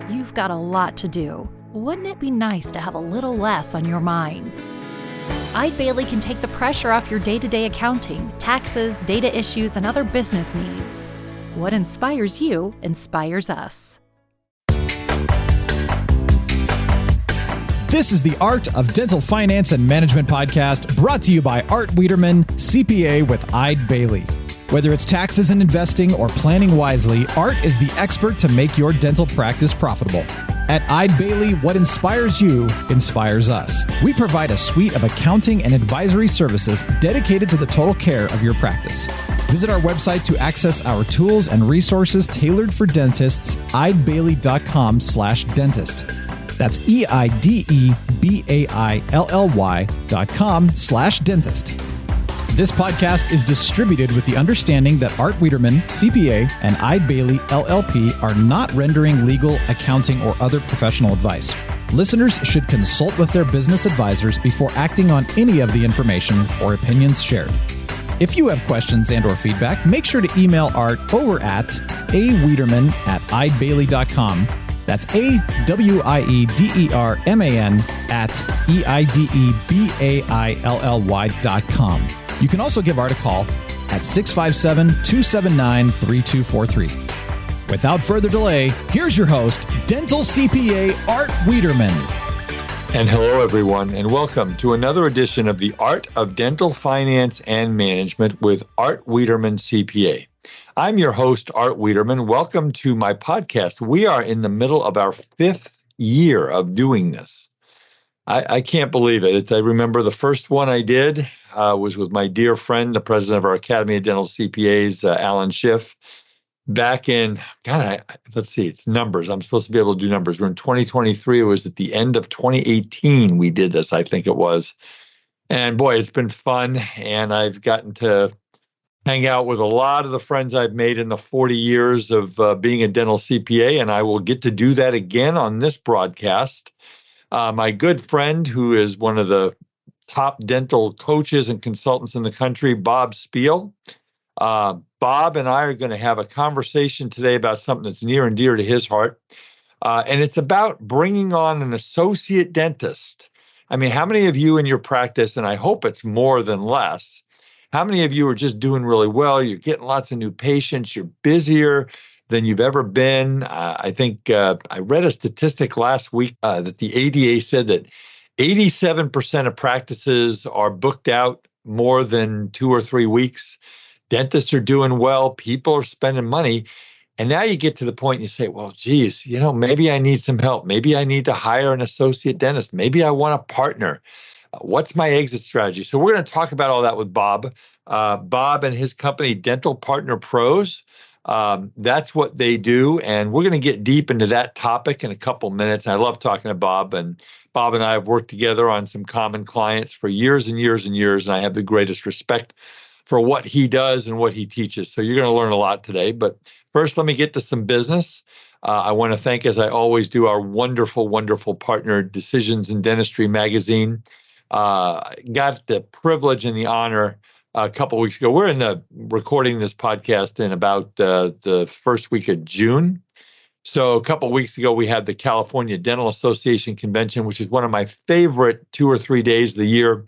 You've got a lot to do. Wouldn't it be nice to have a little less on your mind? Eide Bailly can take the pressure off your day-to-day accounting, taxes, data issues, and other business needs. What inspires you inspires us. This is the Art of Dental Finance and Management podcast, brought to you by Art Wiederman, CPA with Eide Bailly. Whether it's taxes and investing or planning wisely, Art is the expert to make your dental practice profitable. At Eide Bailly, what inspires you inspires us. We provide a suite of accounting and advisory services dedicated to the total care of your practice. Visit our website to access our tools and resources tailored for dentists, eidebailly.com/dentist. That's EIDEBAILLY.com/dentist. This podcast is distributed with the understanding that Art Wiederman, CPA, and Eide Bailly, LLP are not rendering legal, accounting, or other professional advice. Listeners should consult with their business advisors before acting on any of the information or opinions shared. If you have questions and or feedback, make sure to email Art over at awiederman@eidebailly.com. That's AWIEDERMAN at EIDEBAILLY.com. You can also give Art a call at 657-279-3243. Without further delay, here's your host, Dental CPA Art Wiederman. And hello, everyone, and welcome to another edition of the Art of Dental Finance and Management with Art Wiederman, CPA. I'm your host, Art Wiederman. Welcome to my podcast. We are in the middle of our 5th year of doing this. I can't believe it. I remember the first one I did was with my dear friend, the president of our Academy of Dental CPAs, Alan Schiff, back in, let's see, it's numbers. I'm supposed to be able to do numbers. We're in 2023. It was at the end of 2018 we did this, I think it was. And boy, it's been fun. And I've gotten to hang out with a lot of the friends I've made in the 40 years of being a dental CPA. And I will get to do that again on this broadcast. My good friend, who is one of the top dental coaches and consultants in the country, Bob Spiel. Bob and I are going to have a conversation today about something that's near and dear to his heart. And it's about bringing on an associate dentist. I mean, how many of you in your practice, and I hope it's more than less, how many of you are just doing really well? You're getting lots of new patients. You're busier than you've ever been. I think I read a statistic last week that the ADA said that 87% of practices are booked out more than 2 or 3 weeks. Dentists are doing well. People are spending money. And now you get to the point and you say, well, geez, maybe I need some help. Maybe I need to hire an associate dentist. Maybe I want a partner. What's my exit strategy? So we're going to talk about all that with Bob. Bob and his company, Dental Partner Pros. That's what they do. And we're going to get deep into that topic in a couple minutes. And I love talking to Bob. And Bob and I have worked together on some common clients for years and years and years. And I have the greatest respect for what he does and what he teaches. So you're going to learn a lot today. But first, let me get to some business. I want to thank, as I always do, our wonderful, wonderful partner, Decisions in Dentistry magazine. Got the privilege and the honor a couple of weeks ago. We're recording this podcast in about the first week of June. So a couple of weeks ago, we had the California Dental Association convention, which is one of my favorite 2 or 3 days of the year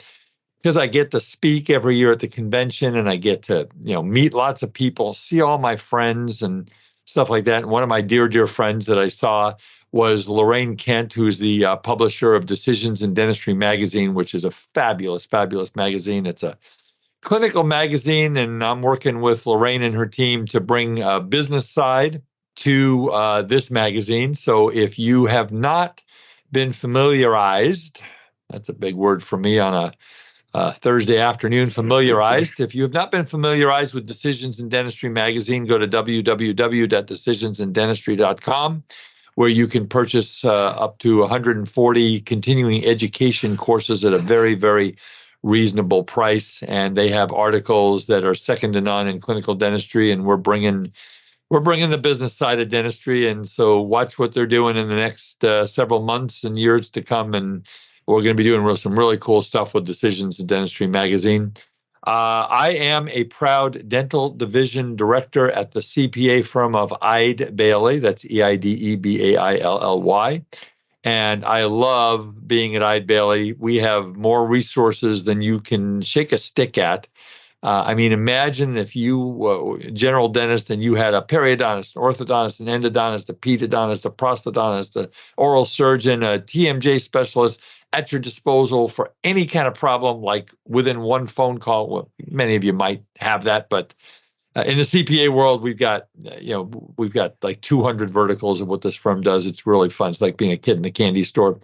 because I get to speak every year at the convention and I get to, meet lots of people, see all my friends and stuff like that. And one of my dear, dear friends that I saw was Lorraine Kent, who's the publisher of Decisions in Dentistry magazine, which is a fabulous, fabulous magazine. It's a clinical magazine, and I'm working with Lorraine and her team to bring a business side to this magazine. So if you have not been familiarized, that's a big word for me on a Thursday afternoon, familiarized. If you have not been familiarized with Decisions in Dentistry magazine, go to www.decisionsindentistry.com, where you can purchase up to 140 continuing education courses at a very, very reasonable price. And they have articles that are second to none in clinical dentistry, and we're bringing the business side of dentistry. And so watch what they're doing in the next several months and years to come. And we're going to be doing some really cool stuff with Decisions in Dentistry magazine. I am a proud dental division director at the CPA firm of Eide Bailly. That's Eide Bailly. And I love being at Eide Bailly. We have more resources than you can shake a stick at. Imagine if you, general dentist, and you had a periodontist, an orthodontist, an endodontist, a pedodontist, a prosthodontist, an oral surgeon, a TMJ specialist at your disposal for any kind of problem, like within one phone call. Well, many of you might have that, but in the CPA world, we've got like 200 verticals of what this firm does. It's really fun. It's like being a kid in a candy store.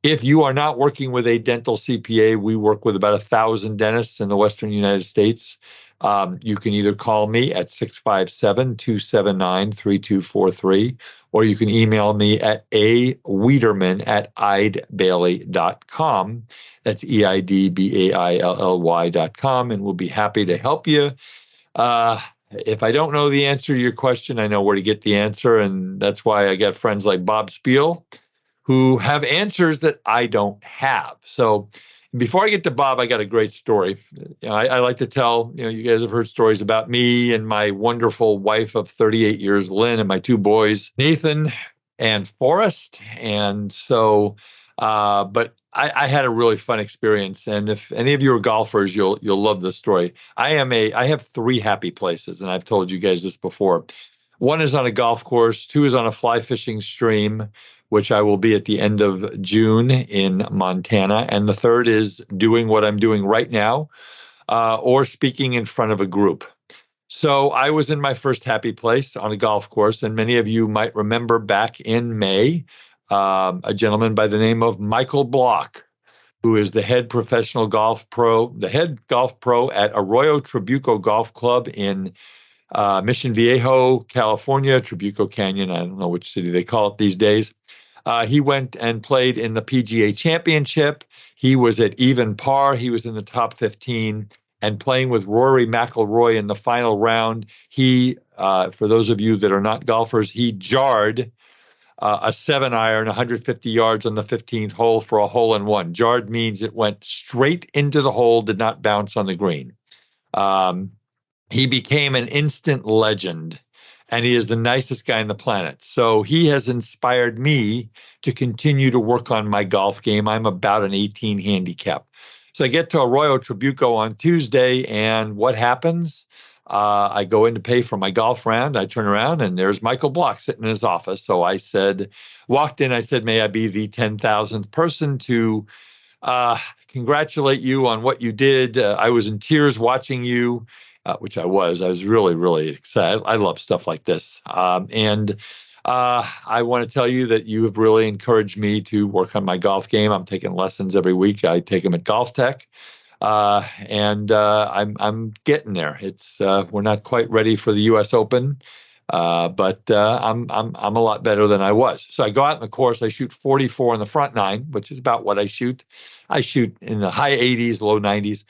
If you are not working with a dental CPA, we work with about 1,000 dentists in the Western United States. You can either call me at 657-279-3243, or you can email me at awiederman@eidebailly.com. That's EIDBAILLY.com, and we'll be happy to help you. If I don't know the answer to your question, I know where to get the answer, and that's why I got friends like Bob Spiel, who have answers that I don't have. So before I get to Bob, I got a great story. I like to tell, you guys have heard stories about me and my wonderful wife of 38 years, Lynn, and my two boys, Nathan and Forrest. And so, but I had a really fun experience. And if any of you are golfers, you'll love this story. I have three happy places, and I've told you guys this before. One is on a golf course, two is on a fly fishing stream, which I will be at the end of June in Montana. And the third is doing what I'm doing right now, or speaking in front of a group. So I was in my first happy place on a golf course, and many of you might remember back in May, a gentleman by the name of Michael Block, who is the head golf pro at Arroyo Trabuco Golf Club in Mission Viejo, California, Trabuco Canyon. I don't know which city they call it these days. He went and played in the PGA Championship. He was at even par. He was in the top 15 and playing with Rory McIlroy in the final round. He, for those of you that are not golfers, he jarred a 7-iron 150 yards on the 15th hole for a hole-in-one. Jarred means it went straight into the hole, did not bounce on the green. He became an instant legend, and he is the nicest guy on the planet. So he has inspired me to continue to work on my golf game. I'm about an 18 handicap. So I get to Arroyo Trabuco on Tuesday, and what happens? I go in to pay for my golf round. I turn around, and there's Michael Block sitting in his office. So I walked in, I said, may I be the 10,000th person to congratulate you on what you did. I was in tears watching you. Which I was really, really excited. I love stuff like this. And I want to tell you that you have really encouraged me to work on my golf game. I'm taking lessons every week. I take them at Golf Tech. And I'm getting there. We're not quite ready for the US Open. But I'm a lot better than I was. So I go out in the course. I shoot 44 on the front nine, which is about what I shoot. I shoot in the high 80s, low 90s.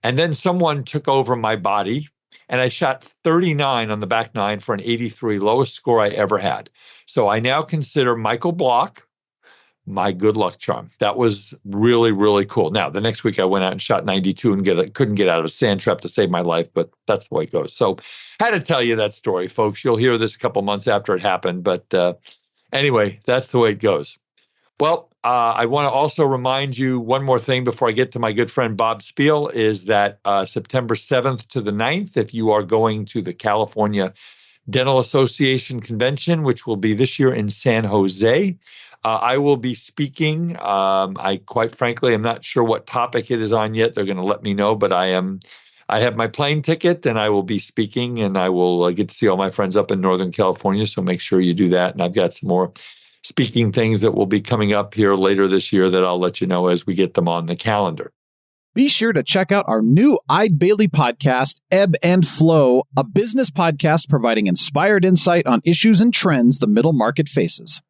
And then someone took over my body, and I shot 39 on the back nine for an 83, lowest score I ever had. So I now consider Michael Block my good luck charm. That was really, really cool. Now, the next week I went out and shot 92 and couldn't get out of a sand trap to save my life, but that's the way it goes. So I had to tell you that story, folks. You'll hear this a couple months after it happened, but anyway, that's the way it goes. Well, I want to also remind you one more thing before I get to my good friend Bob Spiel, is that September 7th to the 9th, if you are going to the California Dental Association Convention, which will be this year in San Jose, I will be speaking. I quite frankly am not sure what topic it is on yet. They're going to let me know, but I have my plane ticket and I will be speaking, and I will get to see all my friends up in Northern California. So make sure you do that. And I've got some more speaking things that will be coming up here later this year that I'll let you know as we get them on the calendar. Be sure to check out our new Eide Bailly podcast, Ebb and Flow, a business podcast providing inspired insight on issues and trends the middle market faces.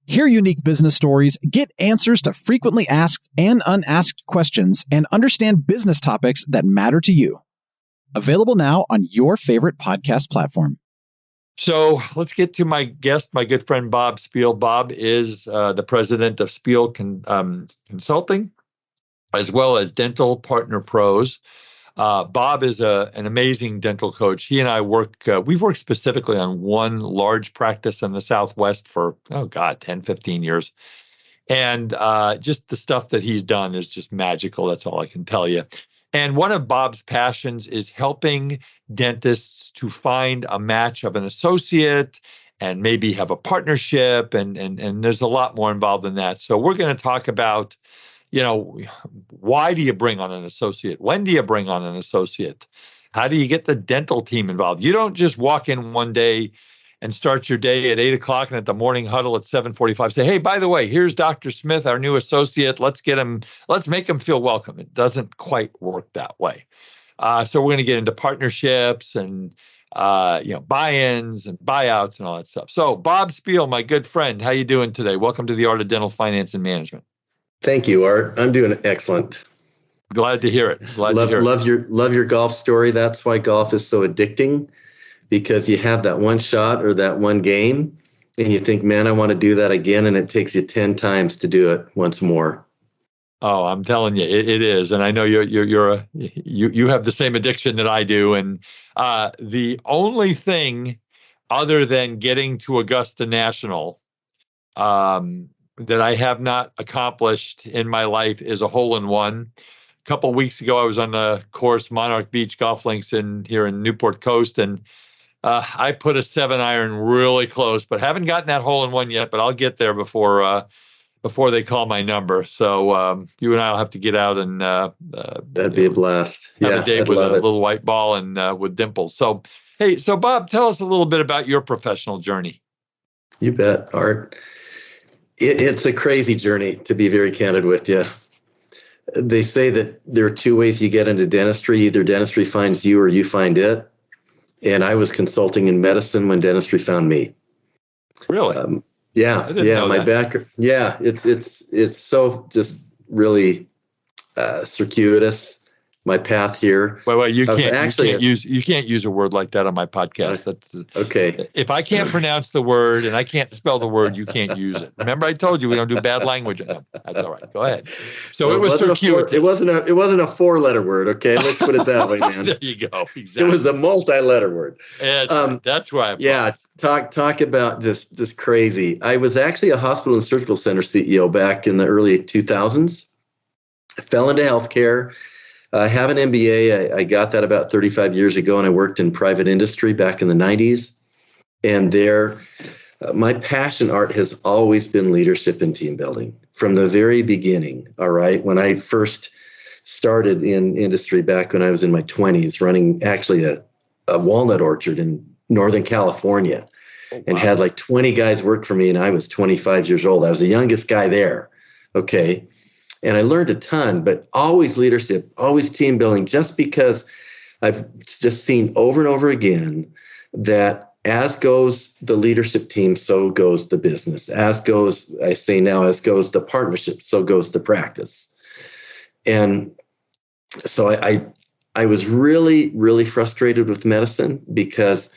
Hear unique business stories, get answers to frequently asked and unasked questions, and understand business topics that matter to you. Available now on your favorite podcast platform. So let's get to my guest, my good friend Bob Spiel. Bob is the president of Spiel Consulting, as well as Dental Partner Pros. Bob is an amazing dental coach. He and I we've worked specifically on one large practice in the Southwest for, 10, 15 years. And just the stuff that he's done is just magical. That's all I can tell you. And one of Bob's passions is helping dentists to find a match of an associate and maybe have a partnership. And there's a lot more involved in that. So we're going to talk about, why do you bring on an associate? When do you bring on an associate? How do you get the dental team involved? You don't just walk in one day and start your day at 8 o'clock and at the morning huddle at 7:45 say, hey, by the way, here's Dr. Smith, our new associate. Let's make him feel welcome. It doesn't quite work that way. So we're going to get into partnerships and buy-ins and buyouts and all that stuff. So Bob Spiel, my good friend, how you doing today? Welcome to the Art of Dental Finance and Management. Thank you, Art. I'm doing excellent. Glad to hear it. Love your golf story. That's why golf is so addicting, because you have that one shot or that one game and you think, man, I want to do that again. And it takes you 10 times to do it once more. Oh, I'm telling you, it is. And I know you have the same addiction that I do. And the only thing other than getting to Augusta National that I have not accomplished in my life is a hole-in-one. A couple of weeks ago, I was on the course Monarch Beach Golf Links here in Newport Coast, and I put a 7-iron really close, but haven't gotten that hole-in-one yet. But I'll get there before they call my number. So you and I will have to get out and that'd be a blast. Have a date with a little white ball and with dimples. So hey, so Bob, tell us a little bit about your professional journey. You bet, Art. It's a crazy journey, to be very candid with you. They say that there are two ways you get into dentistry. Either dentistry finds you or you find it. And I was consulting in medicine when dentistry found me. Really? Yeah. My background. Yeah, it's so just really circuitous. My path here. Wait, you can't use a word like that on my podcast. That's okay. If I can't pronounce the word and I can't spell the word, you can't use it. Remember, I told you we don't do bad language. No, that's all right. Go ahead. So it was circuitous. It wasn't a 4-letter word. Okay, let's put it that way, man. There you go. Exactly. It was a multi-letter word. That's why. Talk about just crazy. I was actually a hospital and surgical center CEO back in the early 2000s. I fell into healthcare. I have an MBA. I got that about 35 years ago, and I worked in private industry back in the 90s. And there, my passion, Art, has always been leadership and team building from the very beginning. All right. When I first started in industry back when I was in my 20s, running actually a walnut orchard in Northern California, and had like 20 guys work for me, and I was 25 years old. I was the youngest guy there. Okay. And I learned a ton, but always leadership, always team building, just because I've just seen over and over again that as goes the leadership team, so goes the business. As goes the partnership, so goes the practice. And so I was really, really frustrated with medicine because,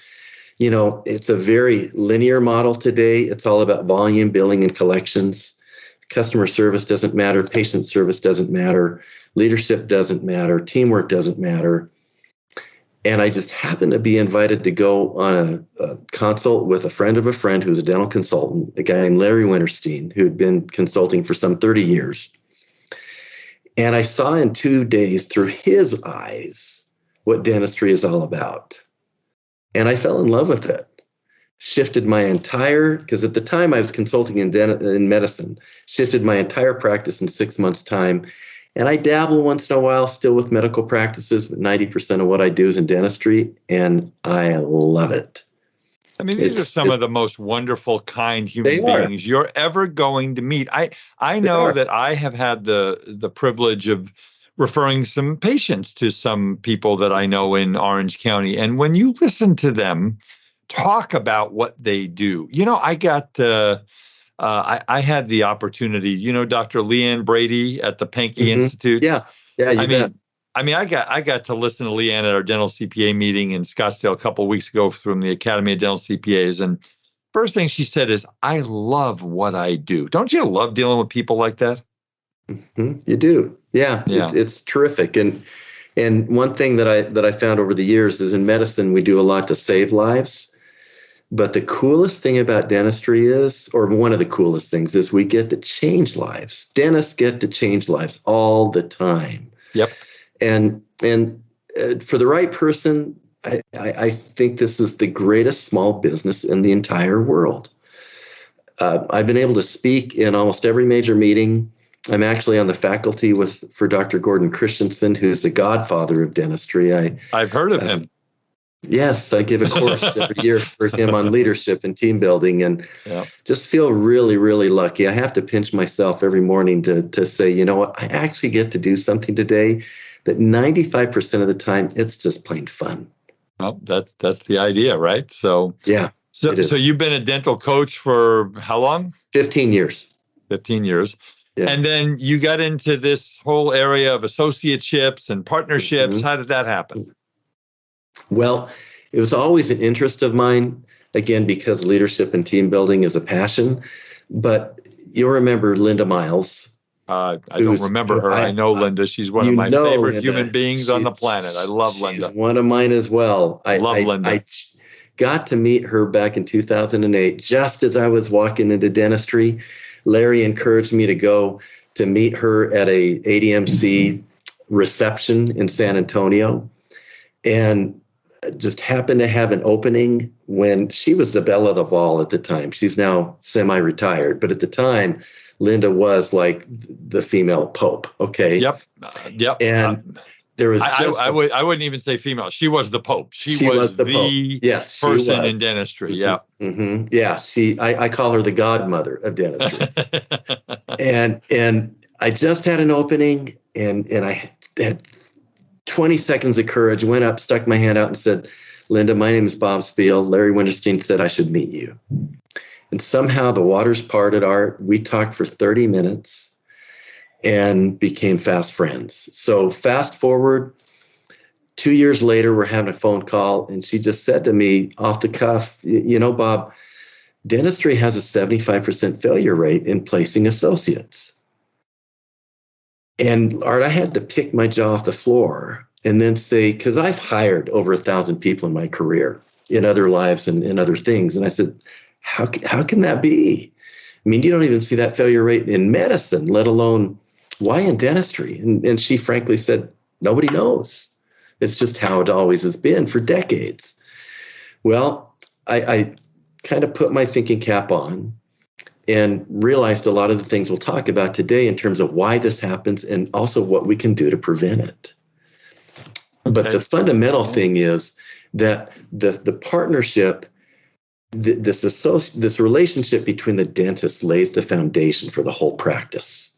it's a very linear model today. It's all about volume, billing, and collections. Customer service doesn't matter. Patient service doesn't matter. Leadership doesn't matter. Teamwork doesn't matter. And I just happened to be invited to go on a consult with a friend of a friend who's a dental consultant, a guy named Larry Winterstein, who had been consulting for some 30 years. And I saw in 2 days through his eyes what dentistry is all about. And I fell in love with it. Shifted my entire, because at the time I was consulting in medicine, shifted my entire practice in 6 months' time. And I dabble once in a while still with medical practices, but 90% of what I do is in dentistry, and I love it. I mean, these are some of the most wonderful, kind human beings you're ever going to meet. I know that I have had the privilege of referring some patients to some people that I know in Orange County. And when you listen to them talk about what they do, I got I had the opportunity, Dr. Leanne Brady at the Pankey Institute. Yeah. I got to listen to Leanne at our dental CPA meeting in Scottsdale a couple of weeks ago from the Academy of Dental CPAs. And first thing she said is, I love what I do. Don't you love dealing with people like that? Mm-hmm. You do. Yeah. It's terrific. And And one thing that I found over the years is in medicine, we do a lot to save lives. But the coolest thing about dentistry is, or one of the coolest things is we get to change lives. Dentists get to change lives all the time. Yep. And for the right person, I think this is the greatest small business in the entire world. I've been able to speak in almost every major meeting. I'm actually on the faculty for Dr. Gordon Christensen, who's the godfather of dentistry. I've heard of him. Yes, I give a course every year for him on leadership and team building, and just feel really, really lucky. I have to pinch myself every morning to say, you know what, I actually get to do something today that 95% of the time, it's just plain fun. Well, that's the idea, right? So yeah. So you've been a dental coach for how long? 15 years. 15 years. Yeah. And then you got into this whole area of associateships and partnerships. Mm-hmm. How did that happen? Well, it was always an interest of mine, again, because leadership and team building is a passion. But you'll remember Linda Miles. I don't remember her. I know Linda. She's one of my favorite Linda. human beings on the planet. I love Linda. She's one of mine as well. I love Linda. I got to meet her back in 2008, just as I was walking into dentistry. Larry encouraged me to go to meet her at a ADMC reception in San Antonio, and just happened to have an opening when she was the belle of the ball at the time. She's now semi-retired, but at the time, Linda was like the female pope. Okay. Yep. And there was I wouldn't even say female. She was the pope. She was the pope. Yes, person in dentistry. Yeah. Mm-hmm. Yeah. I call her the godmother of dentistry. and I just had an opening, and I had 20 seconds of courage, went up, stuck my hand out and said, Linda, my name is Bob Spiel. Larry Winterstein said I should meet you. And somehow the waters parted, Art. We talked for 30 minutes and became fast friends. So fast forward, 2 years later, we're having a phone call, and she just said to me off the cuff, you know, Bob, dentistry has a 75% failure rate in placing associates. And Art, I had to pick my jaw off the floor and then say, because I've hired over 1,000 people in my career in other lives and in other things. And I said, how can that be? I mean, you don't even see that failure rate in medicine, let alone why in dentistry? And she frankly said, nobody knows. It's just how it always has been for decades. Well, I kind of put my thinking cap on and realized a lot of the things we'll talk about today in terms of why this happens and also what we can do to prevent it. Okay. But the fundamental thing is that the partnership, this relationship between the dentist lays the foundation for the whole practice,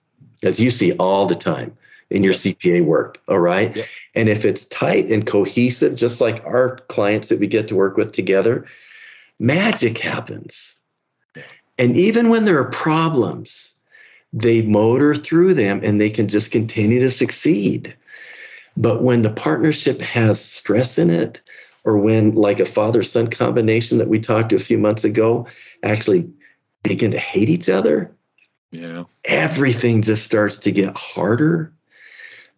as you see all the time in your CPA work, all right? Yep. And if it's tight and cohesive, just like our clients that we get to work with together, magic happens. And even when there are problems, they motor through them and they can just continue to succeed. But when the partnership has stress in it, or when, like a father-son combination that we talked to a few months ago, actually begin to hate each other, everything just starts to get harder.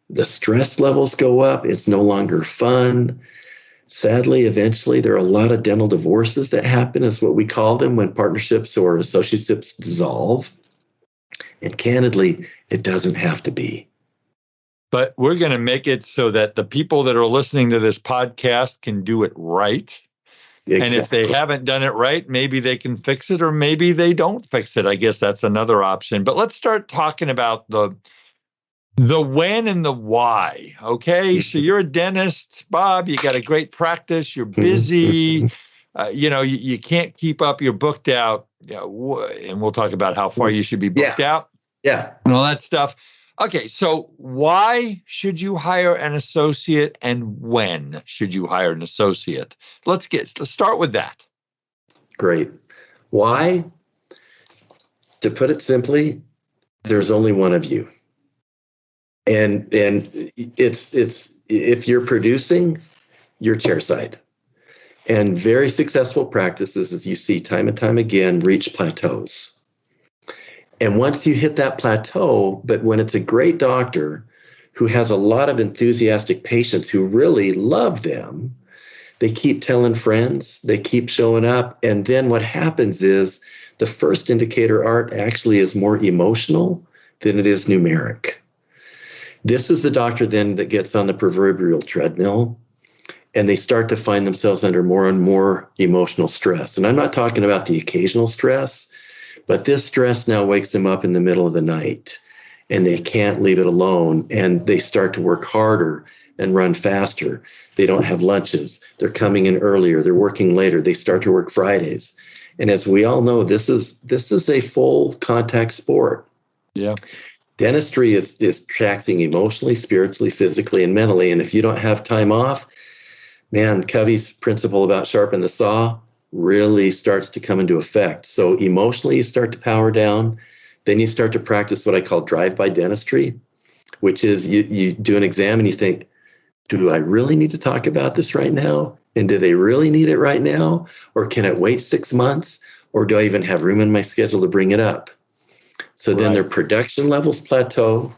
The stress levels go up. It's no longer fun. Sadly, eventually, there are a lot of dental divorces that happen, is what we call them, when partnerships or associateships dissolve. And candidly, it doesn't have to be. But we're going to make it so that the people that are listening to this podcast can do it right. Exactly. And if they haven't done it right, maybe they can fix it, or maybe they don't fix it. I guess that's another option. But let's start talking about the when and the why. Okay, so you're a dentist, Bob. You got a great practice. You're busy. You can't keep up. You're booked out. And we'll talk about how far you should be booked out. Yeah, and all that stuff. Okay, so why should you hire an associate, and when should you hire an associate? Let's start with that. Great. Why? To put it simply, there's only one of you. And it's if you're producing, you're chairside. And very successful practices, as you see time and time again, reach plateaus. And once you hit that plateau, but when it's a great doctor who has a lot of enthusiastic patients who really love them. They keep telling friends, they keep showing up. And then what happens is the first indicator, Art, actually is more emotional than it is numeric. This is the doctor then that gets on the proverbial treadmill, and they start to find themselves under more and more emotional stress. And I'm not talking about the occasional stress, but this stress now wakes them up in the middle of the night, and they can't leave it alone. And they start to work harder and run faster. They don't have lunches. They're coming in earlier. They're working later. They start to work Fridays. And as we all know, this is a full contact sport. Yeah. Dentistry is taxing emotionally, spiritually, physically, and mentally. And if you don't have time off, man, Covey's principle about sharpen the saw really starts to come into effect. So emotionally, you start to power down. Then you start to practice what I call drive-by dentistry, which is you do an exam and you think, do I really need to talk about this right now? And do they really need it right now? Or can it wait 6 months? Or do I even have room in my schedule to bring it up? So then their production levels plateau.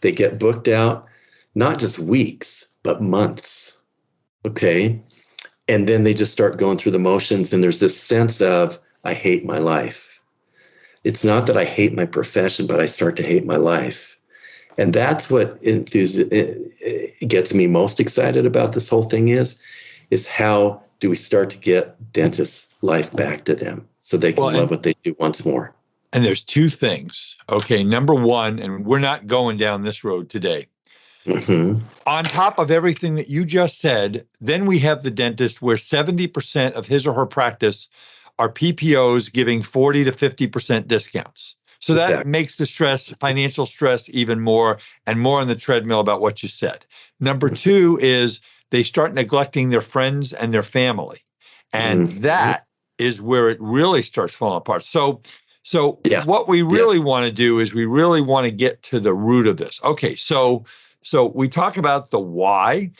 They get booked out, not just weeks, but months. Okay. And then they just start going through the motions. And there's this sense of, I hate my life. It's not that I hate my profession, but I start to hate my life. And that's what gets me most excited about this whole thing is how do we start to get dentists' life back to them so they can love what they do once more. And there's two things. Okay, number one, and we're not going down this road today. Mm-hmm. On top of everything that you just said, then we have the dentist where 70% of his or her practice are PPOs giving 40 to 50% discounts. So that makes the financial stress even more and more on the treadmill about what you said. Number two is they start neglecting their friends and their family. And that is where it really starts falling apart. So what we really want to do is we really want to get to the root of this. Okay, so we talk about the why.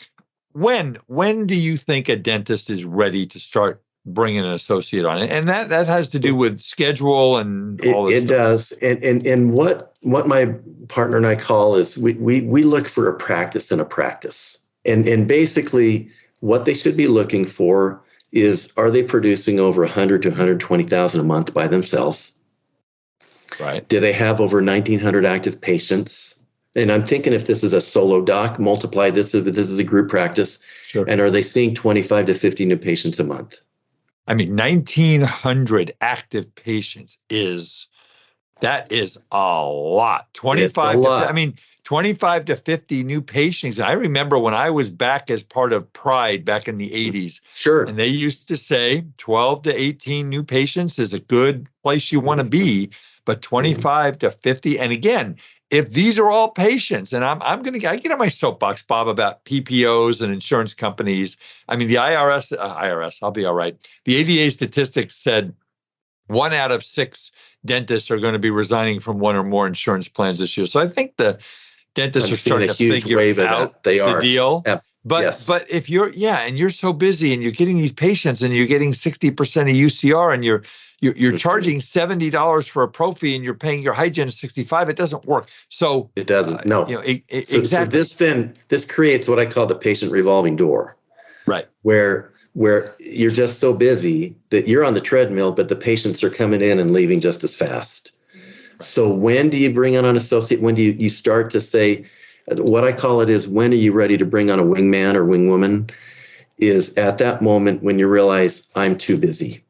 When do you think a dentist is ready to start bringing an associate on it? And that has to do with schedule and all this stuff. It does. And what my partner and I call is we look for a practice in a practice. And basically what they should be looking for is, are they producing over 100 to 120,000 a month by themselves? Right. Do they have over 1,900 active patients? And I'm thinking if this is a solo doc, multiply this if this is a group practice. Sure. And are they seeing 25 to 50 new patients a month? I mean, 1,900 active patients is a lot. 25 to 50 new patients. And I remember when I was back as part of Pride back in the 80s. Sure. And they used to say 12 to 18 new patients is a good place you want to be, but 25 to 50. And again, if these are all patients, and I get on my soapbox, Bob, about PPOs and insurance companies. I mean, the IRS, I'll be all right. The ADA statistics said 1 out of 6 dentists are going to be resigning from one or more insurance plans this year. So I think the dentists are starting to figure out the deal. But if you're, and you're so busy and you're getting these patients and you're getting 60% of UCR and you're charging $70 for a prophy and you're paying your hygienist $65, it doesn't work. So it doesn't. No. Exactly. So this creates what I call the patient revolving door. Right. Where you're just so busy that you're on the treadmill, but the patients are coming in and leaving just as fast. Right. So when do you bring on an associate? When do you start to say, what I call it is, when are you ready to bring on a wingman or wingwoman? Is at that moment when you realize I'm too busy.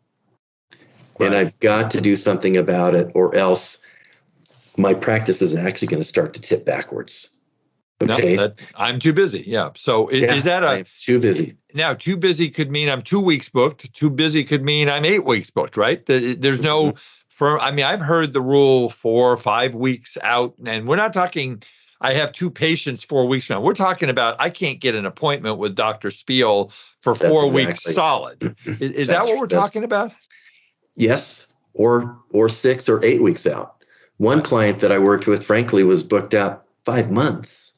Right. And I've got to do something about it, or else my practice is actually going to start to tip backwards. Okay. No, I'm too busy. Yeah. So is that I'm too busy? Now, too busy could mean I'm 2 weeks booked. Too busy could mean I'm 8 weeks booked, right? There's no firm. I mean, I've heard the rule 4 or 5 weeks out, and we're not talking, I have 2 patients 4 weeks now. We're talking about, I can't get an appointment with Dr. Spiel for 4 weeks solid. Is that what we're talking about? Yes. Or 6 or 8 weeks out. One client that I worked with, frankly, was booked out 5 months.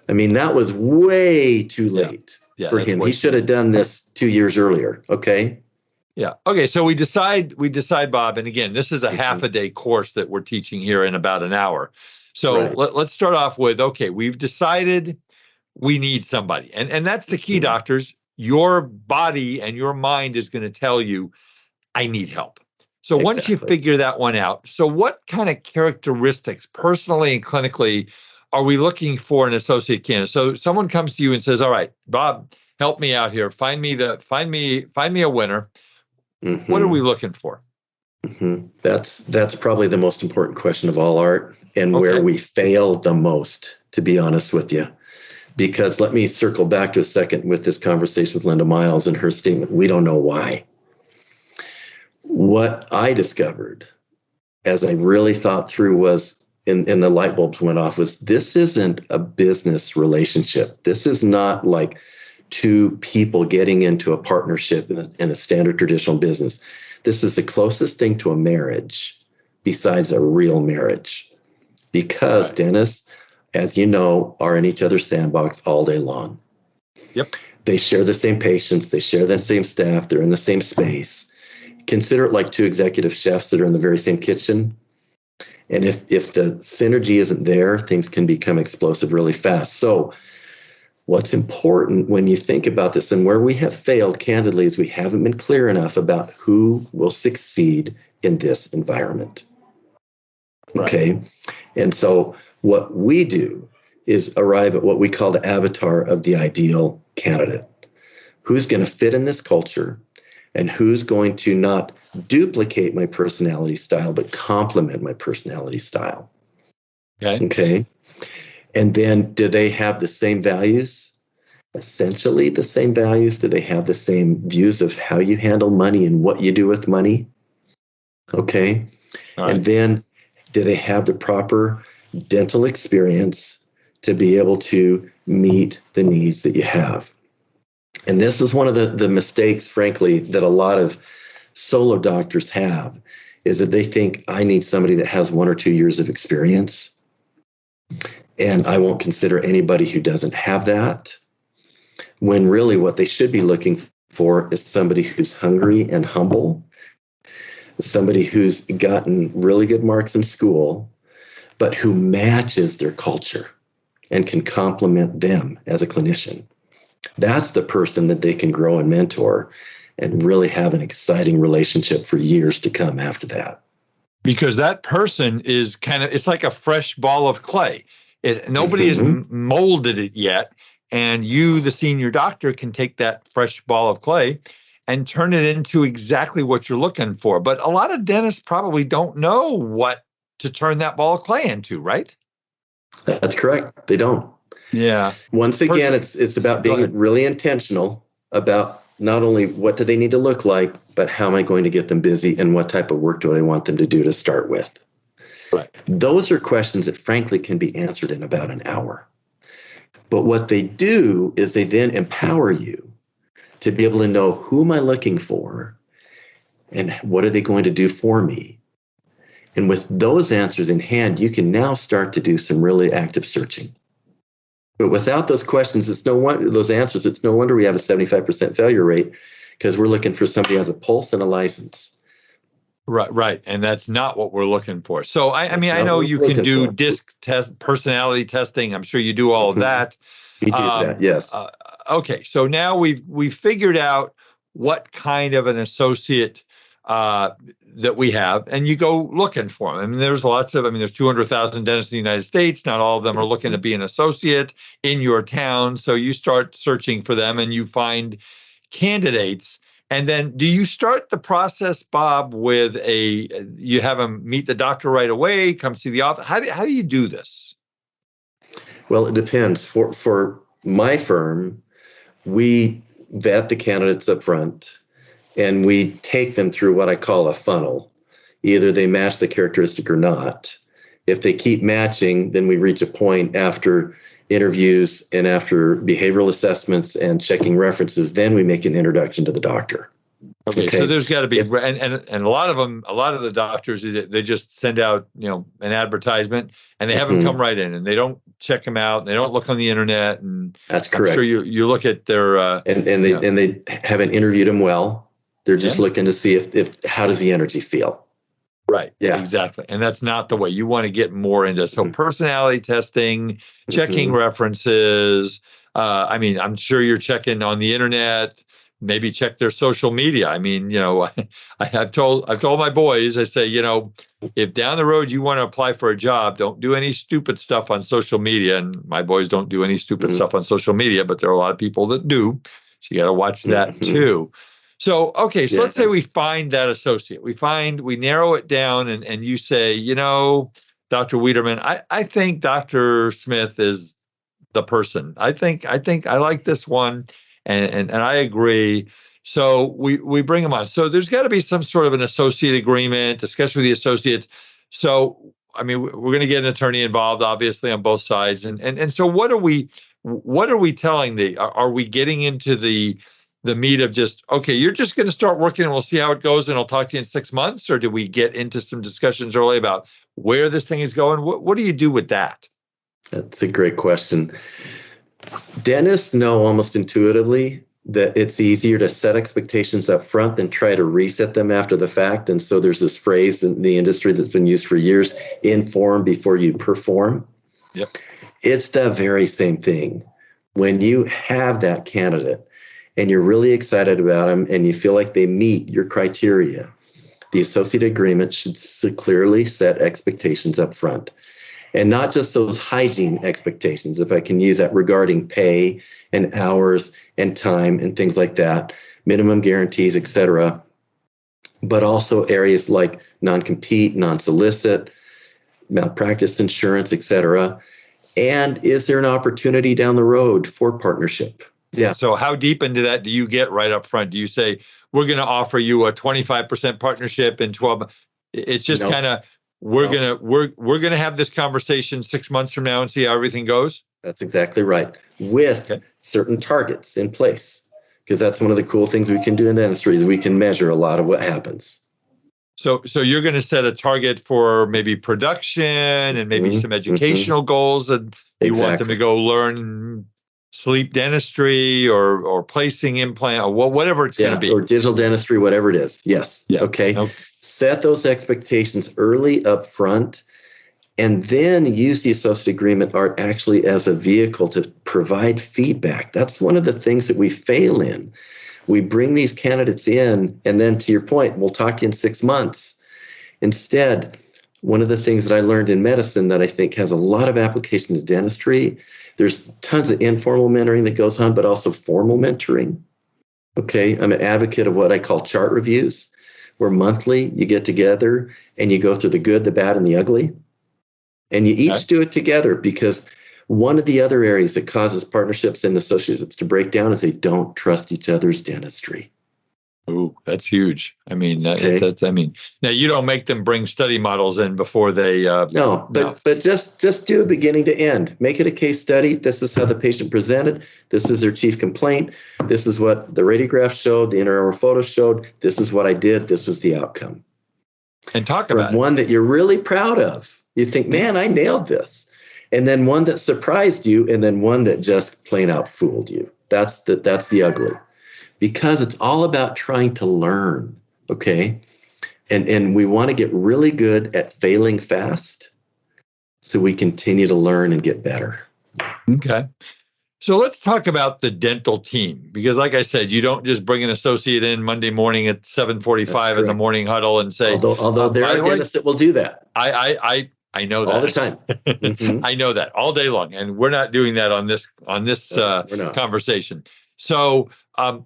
I mean, that was way too late for him. He should have done this 2 years earlier. Okay. Yeah. Okay. So we decide, Bob, and again, this is a half a day course that we're teaching here in about an hour. So Right. let's start off with, okay, we've decided we need somebody. And that's the key, doctors. Your body and your mind is going to tell you, I need help. So once you Exactly. figure that one out, so what kind of characteristics, personally and clinically, are we looking for an associate candidate? So someone comes to you and says, all right, Bob, help me out here. Find me a winner. What are we looking for? That's probably the most important question of all, Art, and where Okay. we fail the most, to be honest with you. Because let me circle back to a second with this conversation with Linda Miles and her statement, we don't know why. What I discovered as I really thought through was, and the light bulbs went off, was this isn't a business relationship. This is not like two people getting into a partnership in a standard traditional business. This is the closest thing to a marriage besides a real marriage. Because Right. dentists, as you know, are in each other's sandbox all day long. Yep. They share the same patients, they share the same staff, they're in the same space. Consider it like two executive chefs that are in the very same kitchen. And if the synergy isn't there, things can become explosive really fast. So what's important when you think about this, and where we have failed candidly, is we haven't been clear enough about who will succeed in this environment. Right. Okay. And so what we do is arrive at what we call the avatar of the ideal candidate. Who's going to fit in this culture, and who's going to not duplicate my personality style, but complement my personality style. Okay. Okay. And then do they have the same values? Essentially the same values? Do they have the same views of how you handle money and what you do with money? Okay. All right. And then do they have the proper dental experience to be able to meet the needs that you have? And this is one of the mistakes, frankly, that a lot of solo doctors have, is that they think I need somebody that has 1 or 2 years of experience. And I won't consider anybody who doesn't have that. When really what they should be looking for is somebody who's hungry and humble, somebody who's gotten really good marks in school, but who matches their culture and can complement them as a clinician. That's the person that they can grow and mentor and really have an exciting relationship for years to come after that. Because that person is it's like a fresh ball of clay. Nobody has molded it yet. And you, the senior doctor, can take that fresh ball of clay and turn it into exactly what you're looking for. But a lot of dentists probably don't know what to turn that ball of clay into, right? That's correct. They don't. Yeah. Once again, it's about being really intentional about not only what do they need to look like, but how am I going to get them busy and what type of work do I want them to do to start with? Right. Those are questions that frankly can be answered in about an hour. But what they do is they then empower you to be able to know, who am I looking for and what are they going to do for me? And with those answers in hand, you can now start to do some really active searching. But without those questions, it's no wonder, those answers, it's no wonder we have a 75% failure rate, because we're looking for somebody who has a pulse and a license. Right. And that's not what we're looking for. So, I mean, I know you can do DISC test, personality testing. I'm sure you do all of that. We do that, yes. Okay. So now we've figured out what kind of an associate that we have, and you go looking for them. I mean, there's 200,000 dentists in the United States. Not all of them are looking to be an associate in your town. So you start searching for them and you find candidates. And then do you start the process, Bob, with you have them meet the doctor right away, come see the office? How do you do this? Well, it depends. For my firm, we vet the candidates up front, and we take them through what I call a funnel. Either they match the characteristic or not. If they keep matching, then we reach a point after interviews and after behavioral assessments and checking references, then we make an introduction to the doctor. Okay. So there's got to be, and a lot of the doctors, they just send out, an advertisement, and they have them come right in, and they don't check them out. And they don't look on the internet. And that's correct. I'm sure you look at their, and they haven't interviewed them well. They're just looking to see if how does the energy feel. Right. Yeah. Exactly. And that's not the way you want to get more into. So personality testing, checking references. I mean, I'm sure you're checking on the internet, maybe check their social media. I mean, I've told my boys, I say, if down the road you want to apply for a job, don't do any stupid stuff on social media. And my boys don't do any stupid stuff on social media, but there are a lot of people that do. So you got to watch that too. So, okay, so let's say we find that associate. We narrow it down and you say, Dr. Wiederman, I think Dr. Smith is the person. I think I like this one and I agree. So we bring them on. So there's got to be some sort of an associate agreement, discussion with the associates. So, I mean, we're going to get an attorney involved, obviously, on both sides. And so what are we telling are we getting into the meat of just, okay, you're just going to start working and we'll see how it goes and I'll talk to you in 6 months? Or do we get into some discussions early about where this thing is going? What do you do with that? That's a great question. Dentists know almost intuitively that it's easier to set expectations up front than try to reset them after the fact. And so there's this phrase in the industry that's been used for years, inform before you perform. Yep. It's the very same thing. When you have that candidate and you're really excited about them and you feel like they meet your criteria, the associate agreement should clearly set expectations up front. And not just those hygiene expectations, if I can use that, regarding pay and hours and time and things like that, minimum guarantees, et cetera, but also areas like non-compete, non-solicit, malpractice insurance, et cetera. And is there an opportunity down the road for partnership? Yeah. So how deep into that do you get right up front? Do you say, we're going to offer you a 25% partnership in 12 months? It's just kind of, we're going to have this conversation 6 months from now and see how everything goes? That's exactly right. With certain targets in place. Because that's one of the cool things we can do in dentistry is we can measure a lot of what happens. So you're going to set a target for maybe production and maybe some educational goals that you want them to go learn sleep dentistry or placing implant or whatever it's going to be. Or digital dentistry, whatever it is. Yes. Yeah. Okay. Set those expectations early up front and then use the associate agreement art actually as a vehicle to provide feedback. That's one of the things that we fail in. We bring these candidates in, and then to your point, we'll talk to you in 6 months. Instead, one of the things that I learned in medicine that I think has a lot of application to dentistry, there's tons of informal mentoring that goes on, but also formal mentoring. Okay, I'm an advocate of what I call chart reviews, where monthly you get together and you go through the good, the bad, and the ugly. And you each do it together, because one of the other areas that causes partnerships and associates to break down is they don't trust each other's dentistry. Ooh, that's huge. I mean, now you don't make them bring study models in before they. But just do it beginning to end. Make it a case study. This is how the patient presented. This is their chief complaint. This is what the radiograph showed. The intraoral photos showed. This is what I did. This was the outcome. And talk about one that you're really proud of. You think, man, I nailed this. And then one that surprised you, and then one that just plain out fooled you. That's the ugly. Because it's all about trying to learn, okay? And we want to get really good at failing fast so we continue to learn and get better. Okay. So let's talk about the dental team, because like I said, you don't just bring an associate in Monday morning at 7:45 in the morning huddle and say, although there are dentists that will do that. I know that all the time. Mm-hmm. I know that all day long, and we're not doing that on this conversation. So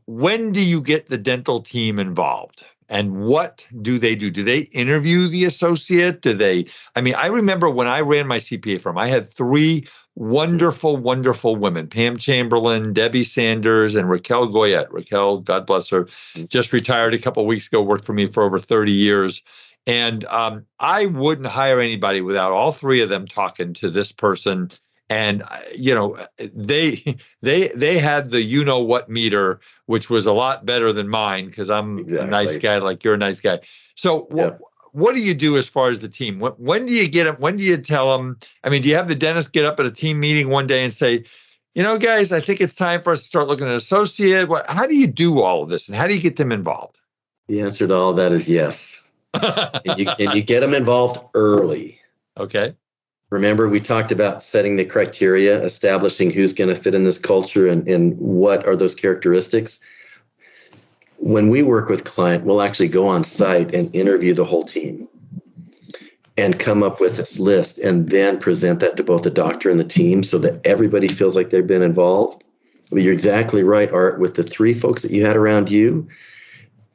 when do you get the dental team involved, and what do they do? Do they interview the associate? I remember when I ran my CPA firm, I had 3 wonderful, wonderful women, Pam Chamberlain, Debbie Sanders, and Raquel Goyette. Raquel, God bless her, just retired a couple of weeks ago, worked for me for over 30 years. And I wouldn't hire anybody without all 3 of them talking to this person. And, they had the what meter, which was a lot better than mine, because I'm a nice guy like you're a nice guy. So what do you do as far as the team? When do you get them? When do you tell them? I mean, do you have the dentist get up at a team meeting one day and say, guys, I think it's time for us to start looking at an associate? How do you do all of this, and how do you get them involved? The answer to all of that is yes. and you get them involved early. Okay. Remember, we talked about setting the criteria, establishing who's going to fit in this culture and what are those characteristics. When we work with client, we'll actually go on site and interview the whole team and come up with this list and then present that to both the doctor and the team so that everybody feels like they've been involved. But you're exactly right, Art. With the 3 folks that you had around you,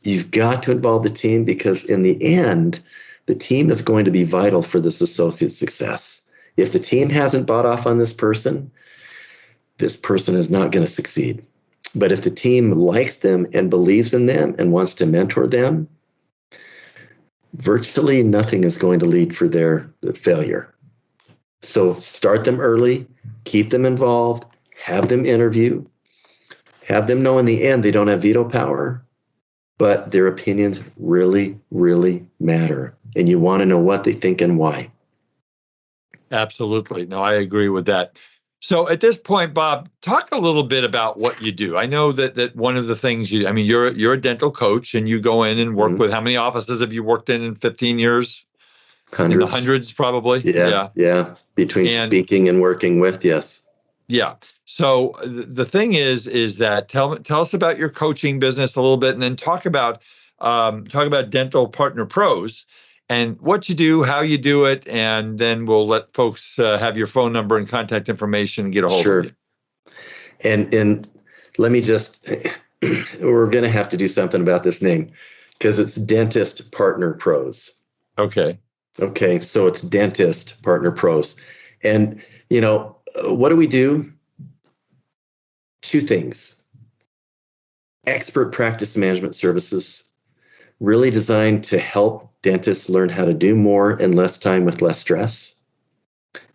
you've got to involve the team, because in the end, the team is going to be vital for this associate's success. If the team hasn't bought off on this person is not going to succeed. But if the team likes them and believes in them and wants to mentor them, virtually nothing is going to lead for their failure. So start them early, keep them involved, have them interview, have them know in the end they don't have veto power, but their opinions really, really matter. And you want to know what they think and why. Absolutely. No, I agree with that. So at this point, Bob, talk a little bit about what you do. I know that one of the things you're a dental coach, and you go in and work with, how many offices have you worked in 15 years? Hundreds. In the hundreds, probably. Yeah. Between speaking and working with, yes. Yeah. So the thing is that tell us about your coaching business a little bit, and then talk about Dental Partner Pros and what you do, how you do it, and then we'll let folks have your phone number and contact information and get a hold of you. And let me just, we're going to have to do something about this name, because it's Dentist Partner Pros. Okay. So it's Dentist Partner Pros. And, what do we do? 2 things. Expert practice management services, really designed to help dentists learn how to do more in less time with less stress,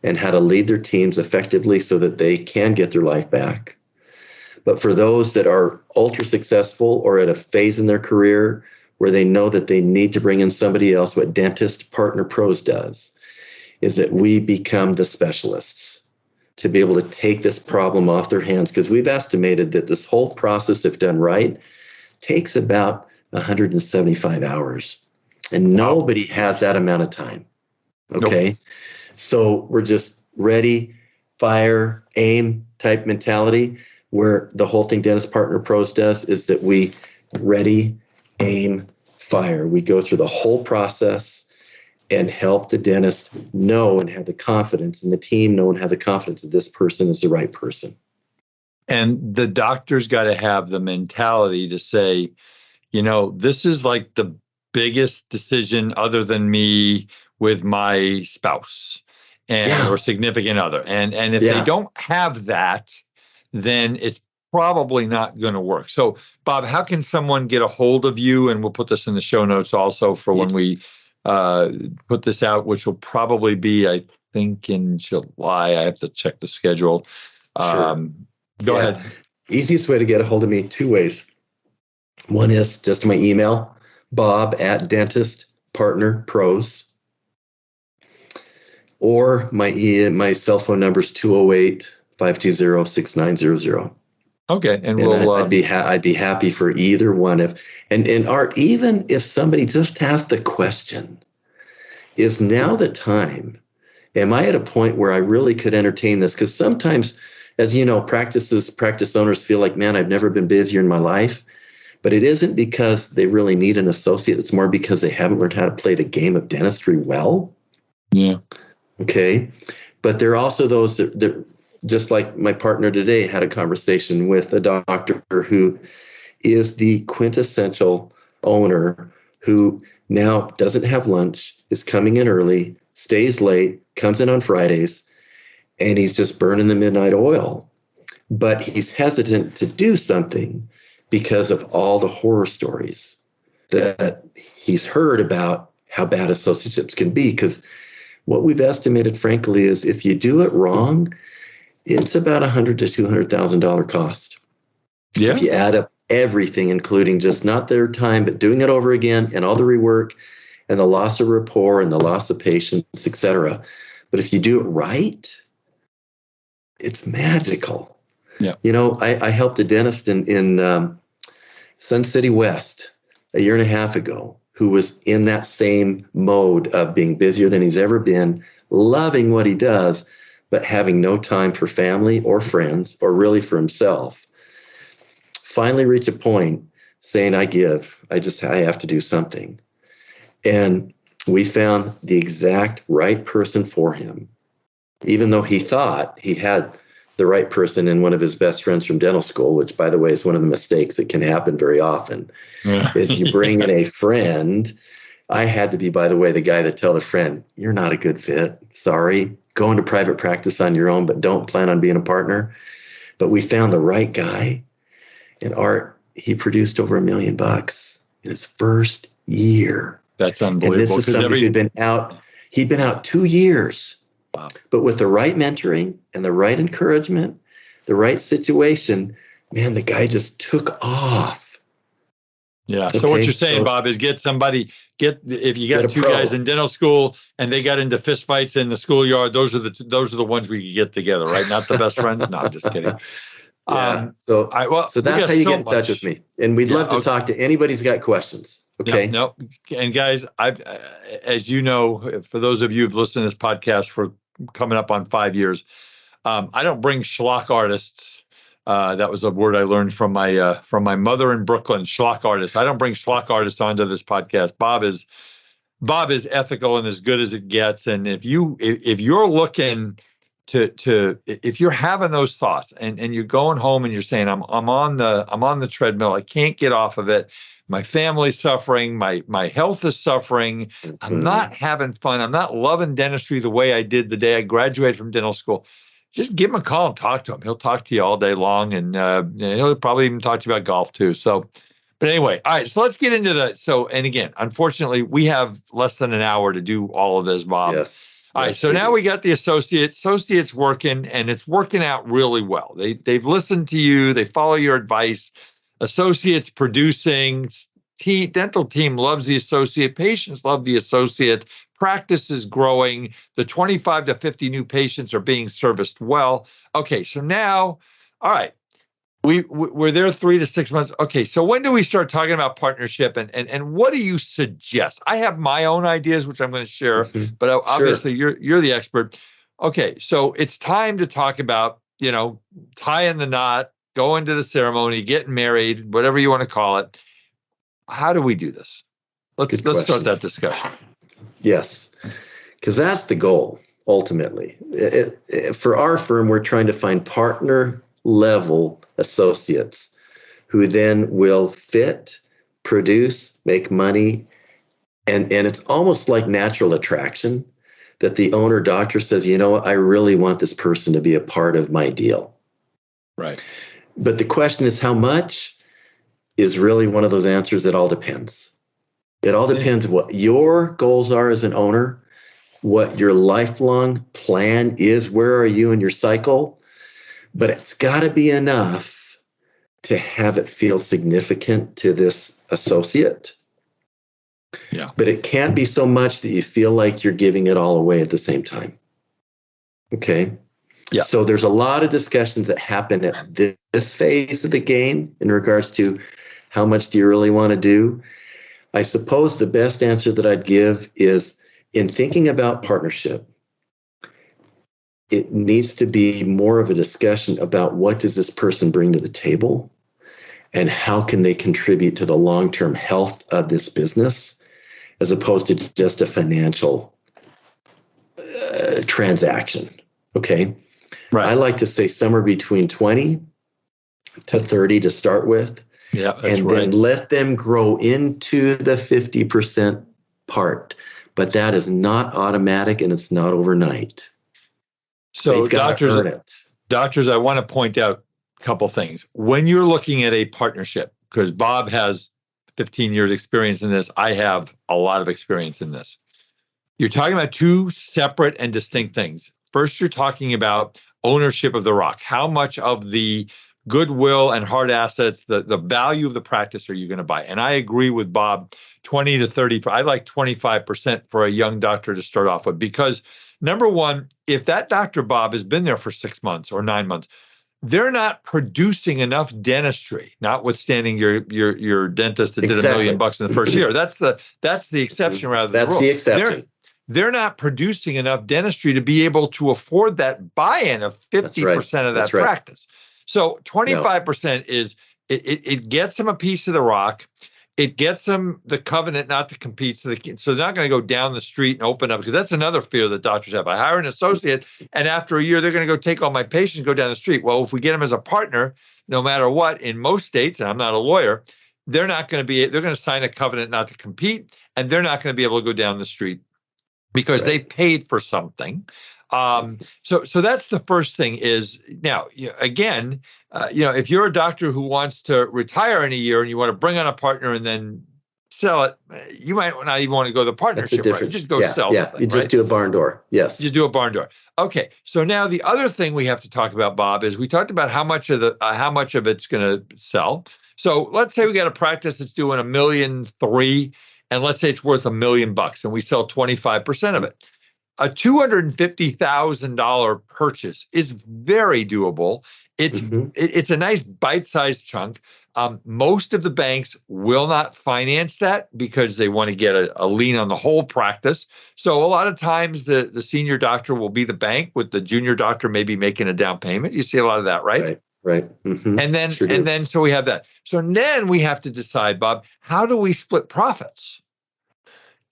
and how to lead their teams effectively so that they can get their life back. But for those that are ultra successful or at a phase in their career where they know that they need to bring in somebody else, what Dentist Partner Pros does is that we become the specialists to be able to take this problem off their hands, because we've estimated that this whole process, if done right, takes about 175 hours. And nobody has that amount of time. Okay. Nope. So we're just ready, fire, aim type mentality, where the whole thing Dentist Partner Pros does is that we ready, aim, fire. We go through the whole process and help the dentist know and have the confidence, and the team know and have the confidence that this person is the right person. And the doctor's got to have the mentality to say, this is like the biggest decision other than me with my spouse or significant other. And if they don't have that, then it's probably not going to work. So, Bob, how can someone get a hold of you? And we'll put this in the show notes also for when we put this out, which will probably be, I think, in July. I have to check the schedule. Sure. Go ahead. Easiest way to get a hold of me, 2 ways. One is just my email, bob@Dentist Partner Pros, or my cell phone number is 208-520-6900. Okay, and I'd be happy for either one. And Art, even if somebody just has the question, is now the time? Am I at a point where I really could entertain this? Because sometimes, as you know, practice owners feel like, man, I've never been busier in my life. But it isn't because they really need an associate. It's more because they haven't learned how to play the game of dentistry well. Yeah. Okay. But there are also those that just like my partner today, had a conversation with a doctor who is the quintessential owner who now doesn't have lunch, is coming in early, stays late, comes in on Fridays, and he's just burning the midnight oil. But he's hesitant to do something because of all the horror stories that he's heard about how bad associateships can be. Because what we've estimated, frankly, is if you do it wrong, it's about $100,000 to $200,000 cost. Yeah. If you add up everything, including just not their time, but doing it over again and all the rework and the loss of rapport and the loss of patience, etc. But if you do it right, it's magical. Yeah. I helped a dentist in Sun City West a year and a half ago who was in that same mode of being busier than he's ever been, loving what he does, but having no time for family or friends or really for himself. Finally reach a point saying, I have to do something. And we found the exact right person for him, even though he thought he had the right person in one of his best friends from dental school, which, by the way, is one of the mistakes that can happen very often, is you bring in a friend. I had to be, by the way, the guy that tell the friend, you're not a good fit. Sorry. Go into private practice on your own, but don't plan on being a partner. But we found the right guy. And Art, he produced over $1 million in his first year. That's unbelievable. And this is somebody who'd been out. He'd been out 2 years. Wow. But with the right mentoring and the right encouragement, the right situation, man, the guy just took off. Yeah. So what you're saying, Bob, is if you got two guys in dental school and they got into fist fights in the schoolyard, those are the ones we could get together, right? Not the best friends. No, I'm just kidding. Yeah. So that's how you get in touch with me. And we'd love to talk to anybody who's got questions. Okay. No. And guys, as you know, for those of you who've listened to this podcast for coming up on 5 years, I don't bring schlock artists. That was a word I learned from my mother in Brooklyn. Schlock artists. I don't bring schlock artists onto this podcast. Bob is ethical and as good as it gets. And if you're looking if you're having those thoughts and you're going home and you're saying I'm on the treadmill, I can't get off of it. My family's suffering. My health is suffering. I'm not having fun. I'm not loving dentistry the way I did the day I graduated from dental school. Just give him a call and talk to him. He'll talk to you all day long, and he'll probably even talk to you about golf too. So, but anyway, all right. So let's get into and again, unfortunately, we have less than an hour to do all of this, Bob. Yes. All right. So now we got the associates working, and it's working out really well. They've listened to you. They follow your advice. Associates producing, dental team loves the associate, patients love the associate, practice is growing, the 25 to 50 new patients are being serviced well. Okay, so now, all right, we're there 3 to 6 months. Okay, so when do we start talking about partnership and what do you suggest? I have my own ideas, which I'm going to share, but obviously you're the expert. Okay, so it's time to talk about, tying the knot, going to the ceremony, getting married, whatever you want to call it. How do we do this? Let's start that discussion. Yes, because that's the goal, ultimately. For our firm, we're trying to find partner-level associates who then will fit, produce, make money, and it's almost like natural attraction that the owner doctor says, I really want this person to be a part of my deal. Right. But the question is how much is really one of those answers. It all depends. It all depends what your goals are as an owner, what your lifelong plan is, where are you in your cycle, but it's got to be enough to have it feel significant to this associate. Yeah. But it can't be so much that you feel like you're giving it all away at the same time. Okay. Yeah. So there's a lot of discussions that happen at this phase of the game in regards to how much do you really want to do. I suppose the best answer that I'd give is in thinking about partnership, it needs to be more of a discussion about what does this person bring to the table and how can they contribute to the long-term health of this business as opposed to just a financial transaction. Okay. Right. I like to say somewhere between 20 to 30 to start with. Yeah, that's and right. Then let them grow into the 50% part. But that is not automatic and it's not overnight. So doctors, I want to point out a couple things. When you're looking at a partnership, because Bob has 15 years experience in this, I have a lot of experience in this. You're talking about two separate and distinct things. First, you're talking about ownership of the rock. How much of the goodwill and hard assets, the value of the practice are you going to buy? And I agree with Bob, 20 to 30. I like 25% for a young doctor to start off with, because number one, if that doctor, Bob, has been there for 6 months or 9 months, they're not producing enough dentistry, notwithstanding your dentist that did $1 million in the first year. That's the exception rather than the rule. That's the exception. They're not producing enough dentistry to be able to afford that buy-in of 50% of that practice. So 25% is it gets them a piece of the rock. It gets them the covenant not to compete. So they're not going to go down the street and open up, because that's another fear that doctors have. I hire an associate, and after a year, they're going to go take all my patients, go down the street. Well, if we get them as a partner, no matter what, in most states, and I'm not a lawyer, they're going to sign a covenant not to compete, and they're not going to be able to go down the street because they paid for something. So that's the first thing is now, again, if you're a doctor who wants to retire in a year and you want to bring on a partner and then sell it, you might not even want to go the partnership, right? You just go sell the thing, you just do a barn door. Yes. Just do a barn door. Okay. So now the other thing we have to talk about, Bob, is we talked about how much of it's going to sell. So let's say we got a practice that's doing $1.3 million, and let's say it's worth $1 million and we sell 25% of it. A $250,000 purchase is very doable. It's a nice bite-sized chunk. Most of the banks will not finance that because they want to get a lien on the whole practice. So a lot of times the senior doctor will be the bank, with the junior doctor maybe making a down payment. You see a lot of that, right? Right. Mm-hmm. And then so we have that. So then we have to decide, Bob, how do we split profits?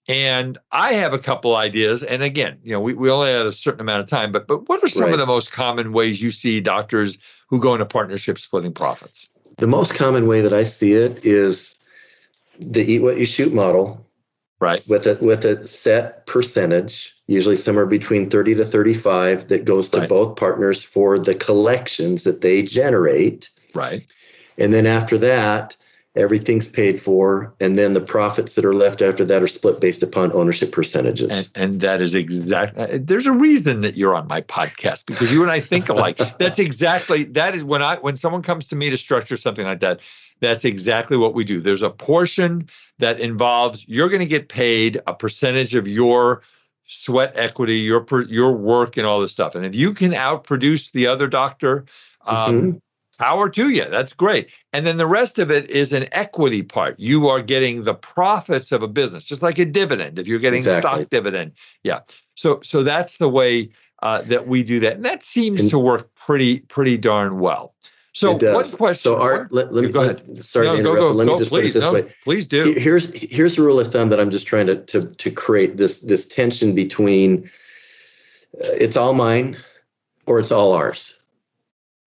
And I have a couple ideas. And again, we only had a certain amount of time, but what are some of the most common ways you see doctors who go into partnership splitting profits? The most common way that I see it is the eat what you shoot model. Right. With a set percentage, usually somewhere between 30 to 35, that goes to both partners for the collections that they generate. Right. And then after that, everything's paid for, and then the profits that are left after that are split based upon ownership percentages. And that is exactly, there's a reason that you're on my podcast, because you and I think alike. That is when someone comes to me to structure something like that, that's exactly what we do. There's a portion that involves, you're going to get paid a percentage of your sweat equity, your work and all this stuff. And if you can outproduce the other doctor, power to you. That's great. And then the rest of it is an equity part. You are getting the profits of a business, just like a dividend. If you're getting stock dividend. Yeah. So that's the way that we do that. And that seems to work pretty darn well. So one question. So Art, let me go ahead. Sorry to interrupt, but let me just put it this way. Please do. Here's a rule of thumb that I'm just trying to create this tension between it's all mine or it's all ours.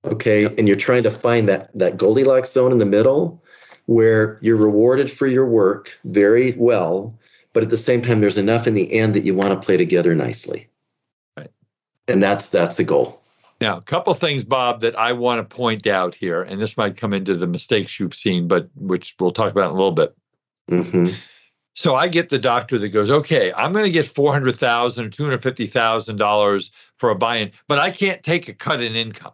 Okay. Yep. And you're trying to find that Goldilocks zone in the middle where you're rewarded for your work very well, but at the same time, there's enough in the end that you want to play together nicely. Right. And that's the goal. Now, a couple of things, Bob, that I want to point out here, and this might come into the mistakes you've seen, but which we'll talk about in a little bit. Mm-hmm. So I get the doctor that goes, okay, I'm going to get $400,000 or $250,000 for a buy-in, but I can't take a cut in income.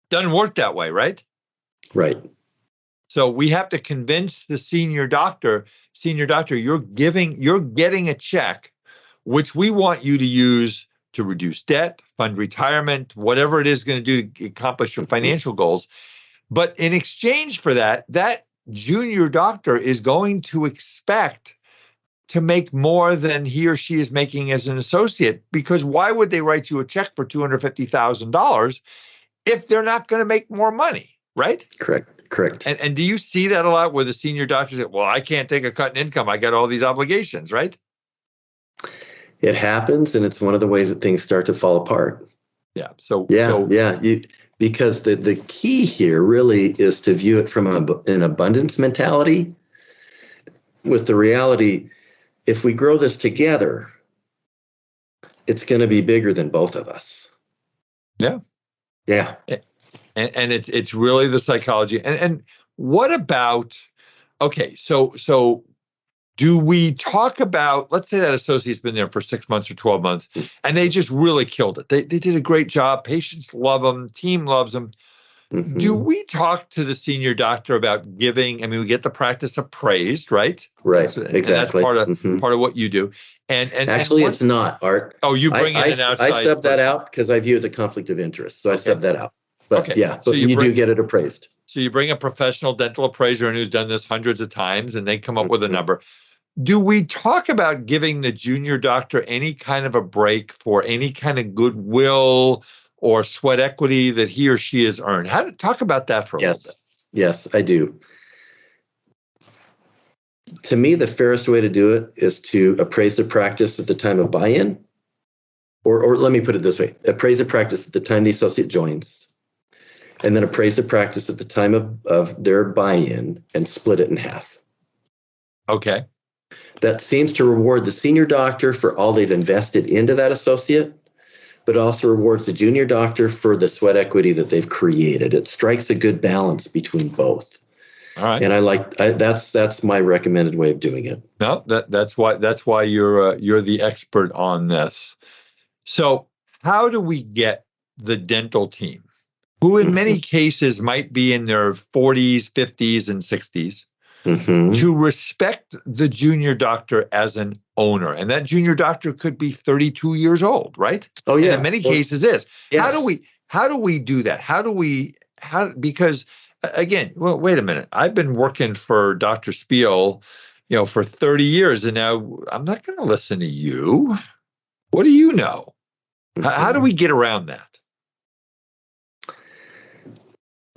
Doesn't work that way, right? Right. So we have to convince the senior doctor, you're getting a check, which we want you to use to reduce debt, fund retirement, whatever it is going to do to accomplish your financial goals. But in exchange for that junior doctor is going to expect to make more than he or she is making as an associate, because why would they write you a check for $250,000 if they're not going to make more money, right? Correct. And do you see that a lot where the senior doctors say, well, I can't take a cut in income. I got all these obligations, right? It happens, and it's one of the ways that things start to fall apart. Yeah. Because the key here really is to view it from an abundance mentality, with the reality, if we grow this together, it's going to be bigger than both of us. Yeah. Yeah. And it's really the psychology. And what about, okay, so do we talk about, let's say that associate's been there for 6 months or 12 months, and they just really killed it. They did a great job. Patients love them. Team loves them. Mm-hmm. Do we talk to the senior doctor about giving, we get the practice appraised, right? Right, exactly. That's part of what you do. And actually, it's not, Art. Oh, you bring in an outside. I sub that out because I view it as a conflict of interest. So I sub that out. But Okay. yeah, but you do get it appraised. So you bring a professional dental appraiser in who's done this hundreds of times, and they come up with a number. Do we talk about giving the junior doctor any kind of a break for any kind of goodwill or sweat equity that he or she has earned? Talk about that for a little bit. Yes, I do. To me, the fairest way to do it is to appraise the practice at the time of buy-in, or let me put it this way: appraise the practice at the time the associate joins, and then appraise the practice at the time of their buy-in and split it in half. Okay. That seems to reward the senior doctor for all they've invested into that associate, but also rewards the junior doctor for the sweat equity that they've created. It strikes a good balance between both. All right. And that's my recommended way of doing it. No, that's why you're the expert on this. So how do we get the dental team, who in many cases might be in their 40s, 50s, and 60s, to respect the junior doctor as an owner? And that junior doctor could be 32 years old, right? Oh yeah. And in many cases is. Yes. How do we do that? Because again, well, wait a minute. I've been working for Dr. Spiel, for 30 years, and now I'm not going to listen to you. What do you know? How do we get around that?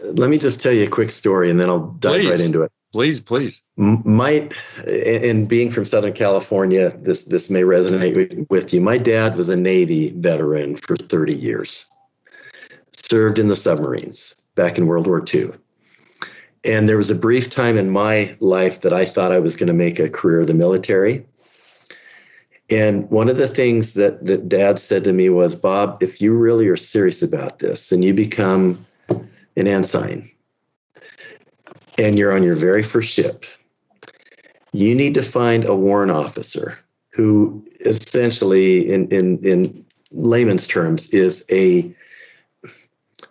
Let me just tell you a quick story, and then I'll dive right into it. Please. And being from Southern California, this may resonate with you. My dad was a Navy veteran for 30 years, served in the submarines back in World War II. And there was a brief time in my life that I thought I was going to make a career of the military. And one of the things that Dad said to me was, Bob, if you really are serious about this and you become an ensign and you're on your very first ship, you need to find a warrant officer who essentially, in layman's terms, is a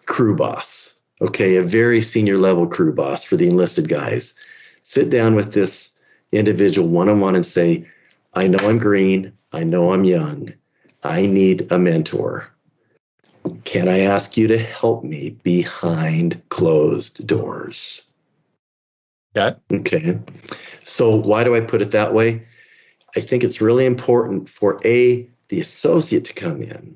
crew boss. Okay, a very senior level crew boss for the enlisted guys. Sit down with this individual one-on-one and say, I know I'm green. I know I'm young. I need a mentor. Can I ask you to help me behind closed doors? Okay. So why do I put it that way? I think it's really important for the associate to come in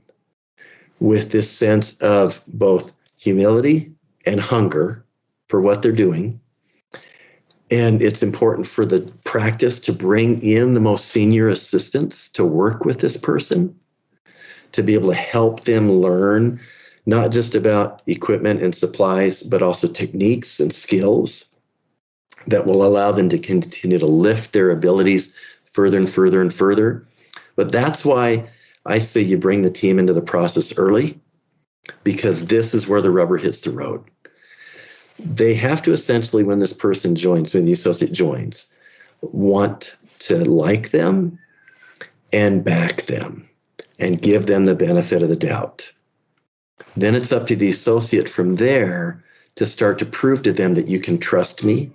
with this sense of both humility and hunger for what they're doing. And it's important for the practice to bring in the most senior assistants to work with this person, to be able to help them learn not just about equipment and supplies, but also techniques and skills that will allow them to continue to lift their abilities further and further and further. But that's why I say you bring the team into the process early, because this is where the rubber hits the road. They have to essentially, when this person joins, when the associate joins, want to like them and back them and give them the benefit of the doubt. Then it's up to the associate from there to start to prove to them that you can trust me.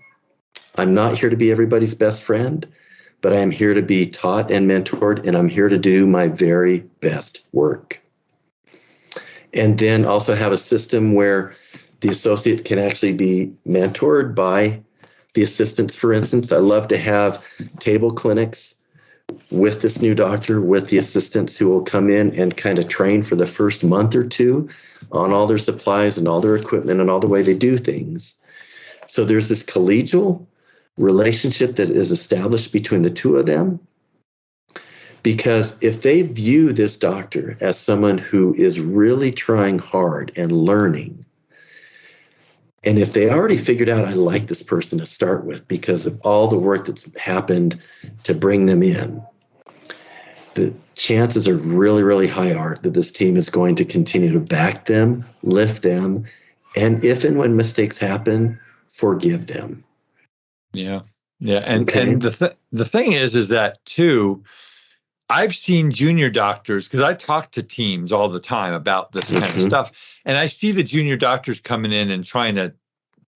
I'm not here to be everybody's best friend, but I am here to be taught and mentored, and I'm here to do my very best work. And then also have a system where the associate can actually be mentored by the assistants. For instance, I love to have table clinics with this new doctor, with the assistants who will come in and kind of train for the first month or two on all their supplies and all their equipment and all the way they do things. So there's this collegial relationship that is established between the two of them. Because if they view this doctor as someone who is really trying hard and learning, and if they already figured out, I like this person to start with because of all the work that's happened to bring them in, the chances are really, really high, Art, that this team is going to continue to back them, lift them, and if and when mistakes happen, forgive them. Yeah. And the thing is that too, I've seen junior doctors, because I talk to teams all the time about this kind of stuff, and I see the junior doctors coming in and trying to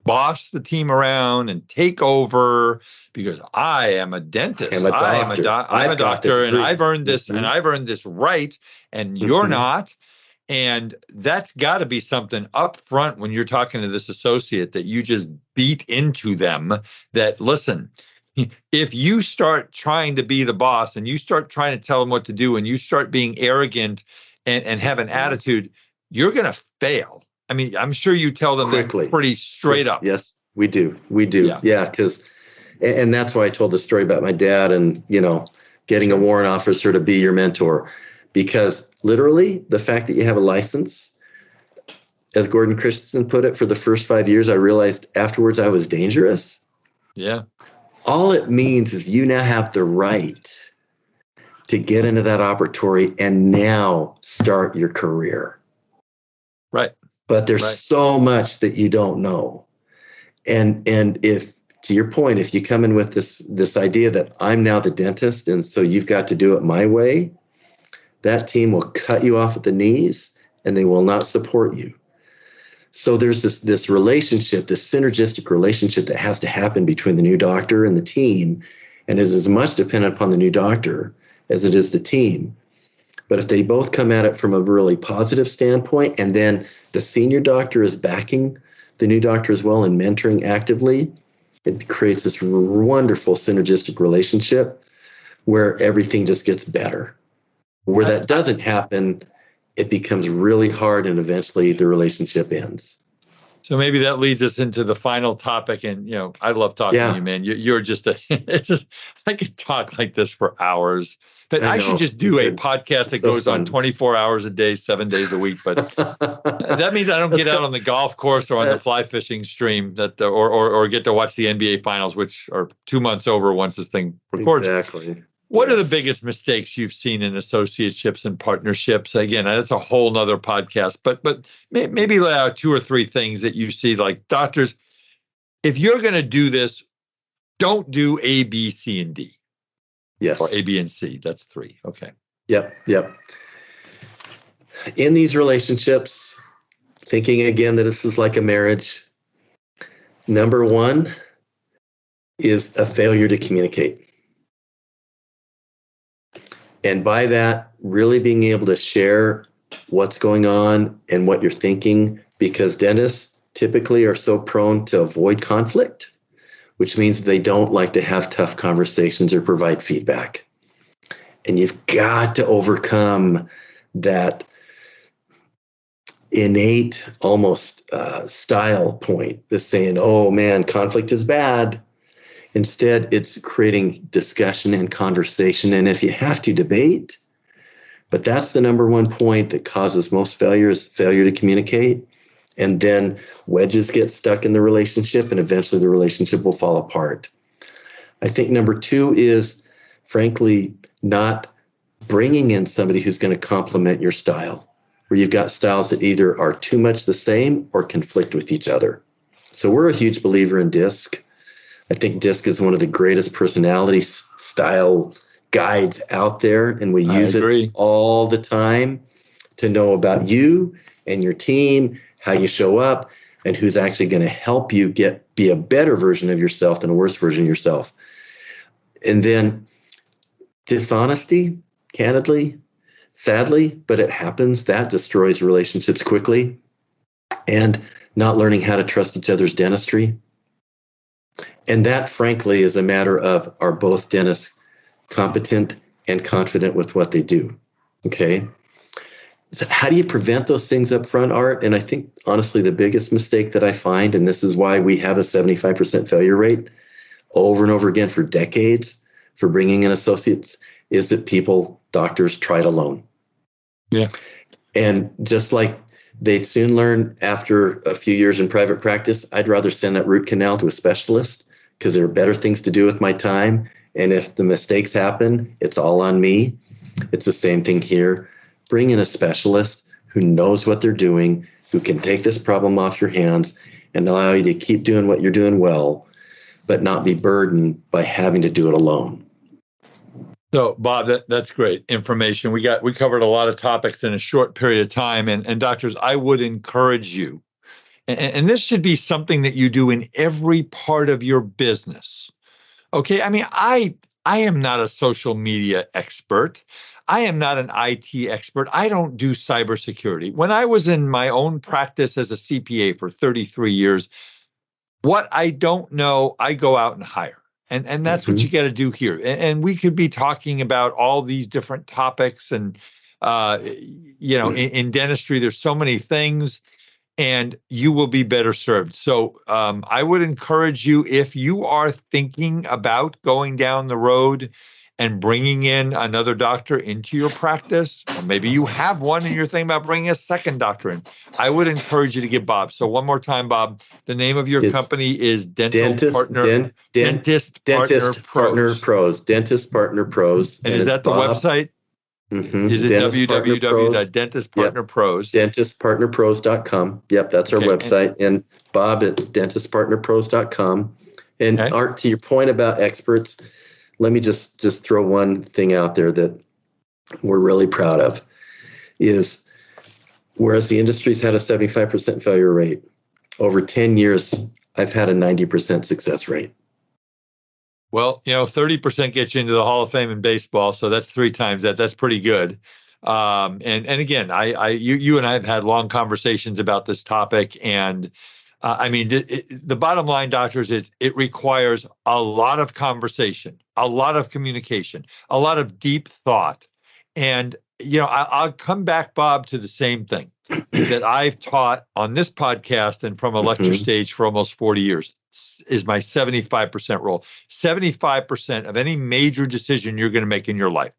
boss the team around and take over because I am a dentist. I'm a doctor, and I've earned this, and I've earned this right, and you're not. And that's got to be something up front when you're talking to this associate that you just beat into them that, listen, if you start trying to be the boss and you start trying to tell them what to do and you start being arrogant and have an attitude, you're going to fail. I mean, I'm sure you tell them quickly, that pretty straight up. Yes, we do. We do. Yeah, because, and that's why I told the story about my dad and, getting a warrant officer to be your mentor. Because literally, the fact that you have a license, as Gordon Christensen put it, for the first 5 years, I realized afterwards I was dangerous. Yeah. All it means is you now have the right to get into that operatory and now start your career. Right. But there's so much that you don't know. And if, to your point, if you come in with this idea that I'm now the dentist and so you've got to do it my way, that team will cut you off at the knees and they will not support you. So there's this relationship, this synergistic relationship that has to happen between the new doctor and the team, and is as much dependent upon the new doctor as it is the team. But if they both come at it from a really positive standpoint, and then the senior doctor is backing the new doctor as well and mentoring actively, it creates this wonderful synergistic relationship where everything just gets better. Where that doesn't happen, it becomes really hard and eventually the relationship ends. So maybe that leads us into the final topic. And, I love talking to you, man. You're just I could talk like this for hours. But I should just do a podcast that goes on 24 hours a day, 7 days a week. But that means I don't get out on the golf course or on the fly fishing stream or get to watch the NBA finals, which are 2 months over once this thing records. Exactly. What are the biggest mistakes you've seen in associateships and partnerships? Again, that's a whole nother podcast, but maybe lay out 2 or 3 things that you see, like, doctors, if you're going to do this, don't do A, B, C, and D. Yes. Or A, B, and C. That's 3. Okay. Yep. In these relationships, thinking again that this is like a marriage, number 1 is a failure to communicate. And by that, really being able to share what's going on and what you're thinking, because dentists typically are so prone to avoid conflict, which means they don't like to have tough conversations or provide feedback. And you've got to overcome that innate, almost style point, this saying, oh man, conflict is bad. Instead, it's creating discussion and conversation. And if you have to, debate. But that's the number 1 point that causes most failures, failure to communicate. And then wedges get stuck in the relationship, and eventually the relationship will fall apart. I think number 2 is, frankly, not bringing in somebody who's going to complement your style, where you've got styles that either are too much the same or conflict with each other. So we're a huge believer in DISC. I think DISC is one of the greatest personality style guides out there, and we use it all the time to know about you and your team, how you show up, and who's actually going to help you be a better version of yourself than a worse version of yourself. And then dishonesty, candidly, sadly, but it happens, that destroys relationships quickly. And not learning how to trust each other's dentistry. And that, frankly, is a matter of, are both dentists competent and confident with what they do? Okay. So how do you prevent those things up front, Art? And I think, honestly, the biggest mistake that I find, and this is why we have a 75% failure rate over and over again for decades for bringing in associates, is that doctors try it alone. Yeah. And just like they soon learn after a few years in private practice, I'd rather send that root canal to a specialist because there are better things to do with my time. And if the mistakes happen, it's all on me. It's the same thing here. Bring in a specialist who knows what they're doing, who can take this problem off your hands and allow you to keep doing what you're doing well, but not be burdened by having to do it alone. So, Bob, that's great information. We covered a lot of topics in a short period of time. And doctors, I would encourage you, and this should be something that you do in every part of your business. Okay, I mean, I am not a social media expert. I am not an IT expert. I don't do cybersecurity. When I was in my own practice as a CPA for 33 years, what I don't know, I go out and hire. And that's what you got to do here. And we could be talking about all these different topics. And, in dentistry, there's so many things, and you will be better served. So I would encourage you, if you are thinking about going down the road and bringing in another doctor into your practice, or maybe you have one and you're thinking about bringing a second doctor in, I would encourage you to get Bob. So one more time, Bob, the name of your company is Dentist Partner Pros. Dentist Partner Pros. And is that the website? Is it www.dentistpartnerpros? Dentistpartnerpros.com. Yep, that's our website. And Bob at dentistpartnerpros.com. And Art, to your point about experts, let me just throw one thing out there that we're really proud of is, whereas the industry's had a 75% failure rate, over 10 years, I've had a 90% success rate. Well, 30% gets you into the Hall of Fame in baseball, so that's 3 times that. That's pretty good. And again, you and I have had long conversations about this topic, and the bottom line, doctors, is it requires a lot of conversation, a lot of communication, a lot of deep thought. And, I'll come back, Bob, to the same thing that I've taught on this podcast and from a lecture stage for almost 40 years is my 75% rule. 75% of any major decision you're going to make in your life: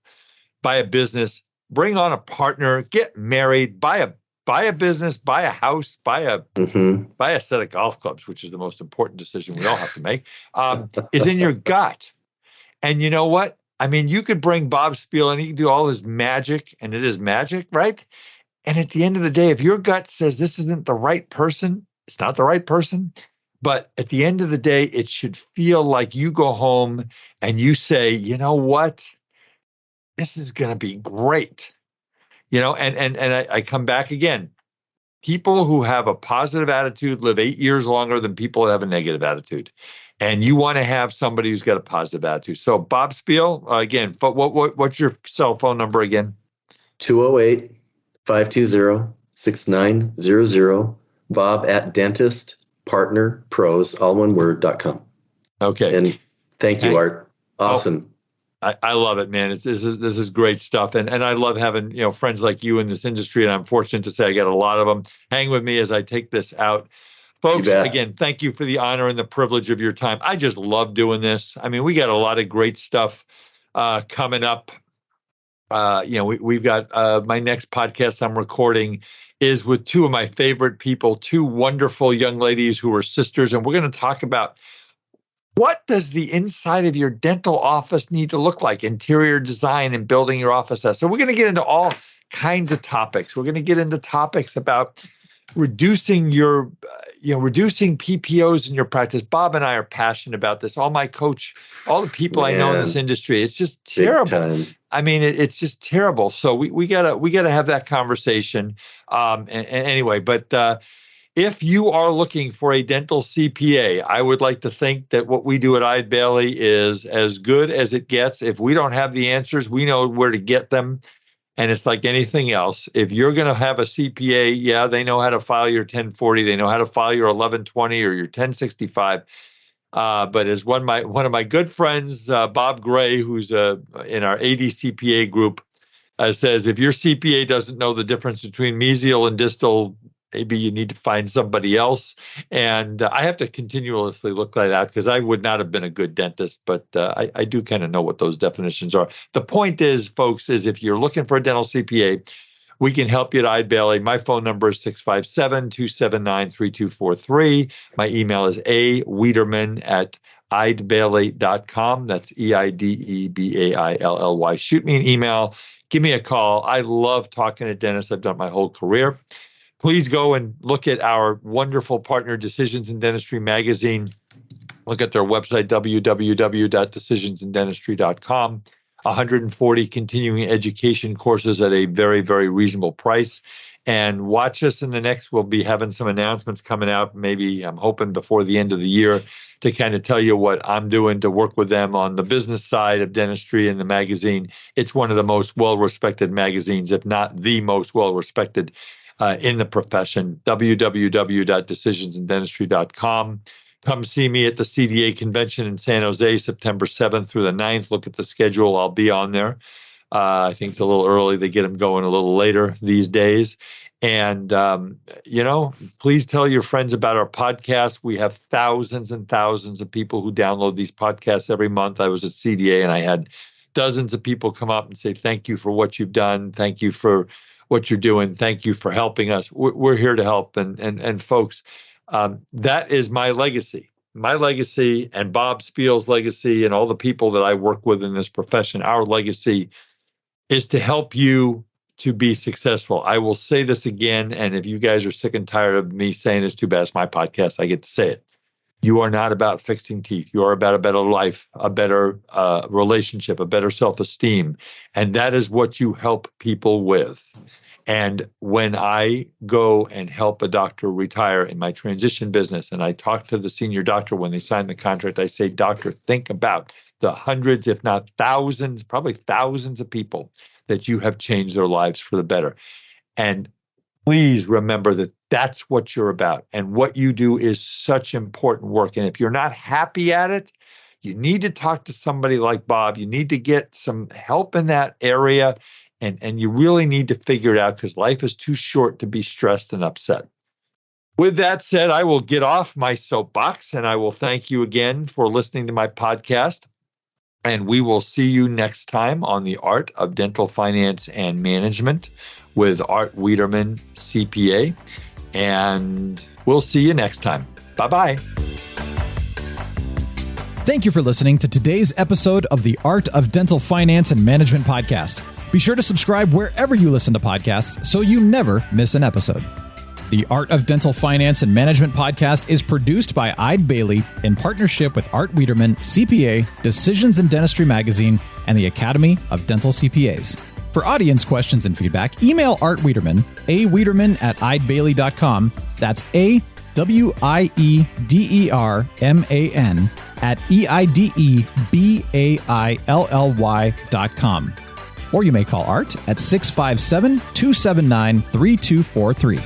buy a business, bring on a partner, get married, buy a business, buy a house, buy a set of golf clubs, which is the most important decision we all have to make, is in your gut. And you know what? You could bring Bob Spiel and he can do all his magic, and it is magic, right? And at the end of the day, if your gut says this isn't the right person, it's not the right person. But at the end of the day, it should feel like you go home and you say, you know what? This is going to be great. And I come back again. People who have a positive attitude live 8 years longer than people that have a negative attitude. And you want to have somebody who's got a positive attitude. So Bob Spiel, again, what's your cell phone number again? 208-520-6900. Bob at dentistpartnerpros, all one word.com. Okay. And thank you, Art. Awesome. I love it, man. This is great stuff. And I love having, friends like you in this industry. And I'm fortunate to say I got a lot of them. Hang with me as I take this out. Folks, again, thank you for the honor and the privilege of your time. I just love doing this. We got a lot of great stuff coming up. We've got my next podcast I'm recording is with 2 of my favorite people, 2 wonderful young ladies who are sisters. And we're going to talk about, what does the inside of your dental office need to look like? Interior design and building your office. So we're going to get into all kinds of topics. We're going to get into topics about reducing reducing PPOs in your practice. Bob and I are passionate about this. All the people I know in this industry, it's just terrible. It's just terrible. So we gotta have that conversation. Anyway, but if you are looking for a dental CPA, I would like to think that what we do at Eide Bailly is as good as it gets. If we don't have the answers, we know where to get them. And it's like anything else. If you're going to have a CPA, they know how to file your 1040. They know how to file your 1120 or your 1065. But as one of my good friends, Bob Gray, who's in our Eide CPA group, says, if your CPA doesn't know the difference between mesial and distal, maybe you need to find somebody else. And I have to continuously look like that because I would not have been a good dentist, but I do kind of know what those definitions are. The point is, folks, is if you're looking for a dental CPA, we can help you at Eide Bailly. My phone number is 657-279-3243. My email is awiederman@eidebailly.com. That's EIDEBAILLY. Shoot me an email. Give me a call. I love talking to dentists. I've done my whole career. Please go and look at our wonderful partner, Decisions in Dentistry magazine. Look at their website, www.decisionsindentistry.com. 140 continuing education courses at a very, very reasonable price. And watch us in the next, we'll be having some announcements coming out, maybe I'm hoping before the end of the year, to kind of tell you what I'm doing to work with them on the business side of dentistry in the magazine. It's one of the most well-respected magazines, if not the most well-respected in the profession. www.decisionsinDentistry.com. Come see me at the CDA convention in San Jose, September 7th through the 9th. Look at the schedule. I'll be on there. I think it's a little early. They get them going a little later these days. And, please tell your friends about our podcast. We have thousands and thousands of people who download these podcasts every month. I was at CDA and I had dozens of people come up and say, thank you for what you've done. Thank you for what you're doing. Thank you for helping us. We're here to help. And folks, that is my legacy. My legacy and Bob Spiel's legacy and all the people that I work with in this profession, our legacy is to help you to be successful. I will say this again, and if you guys are sick and tired of me saying this, too bad, it's my podcast, I get to say it. You are not about fixing teeth. You are about a better life, a better relationship, a better self-esteem. And that is what you help people with. And when I go and help a doctor retire in my transition business, and I talk to the senior doctor when they sign the contract, I say, doctor, think about the hundreds, if not thousands, probably thousands of people that you have changed their lives for the better. And please remember that that's what you're about. And what you do is such important work. And if you're not happy at it, you need to talk to somebody like Bob. You need to get some help in that area. And you really need to figure it out because life is too short to be stressed and upset. With that said, I will get off my soapbox and I will thank you again for listening to my podcast. And we will see you next time on the Art of Dental Finance and Management with Art Wiederman, CPA. And we'll see you next time. Bye-bye. Thank you for listening to today's episode of the Art of Dental Finance and Management podcast. Be sure to subscribe wherever you listen to podcasts so you never miss an episode. The Art of Dental Finance and Management podcast is produced by Eide Bailly in partnership with Art Wiederman, CPA, Decisions in Dentistry Magazine, and the Academy of Dental CPAs. For audience questions and feedback, email Art Wiederman, awiederman@eidebailly.com. That's AWIEDERMAN @EIDEBAILLY.com. Or you may call Art at 657-279-3243.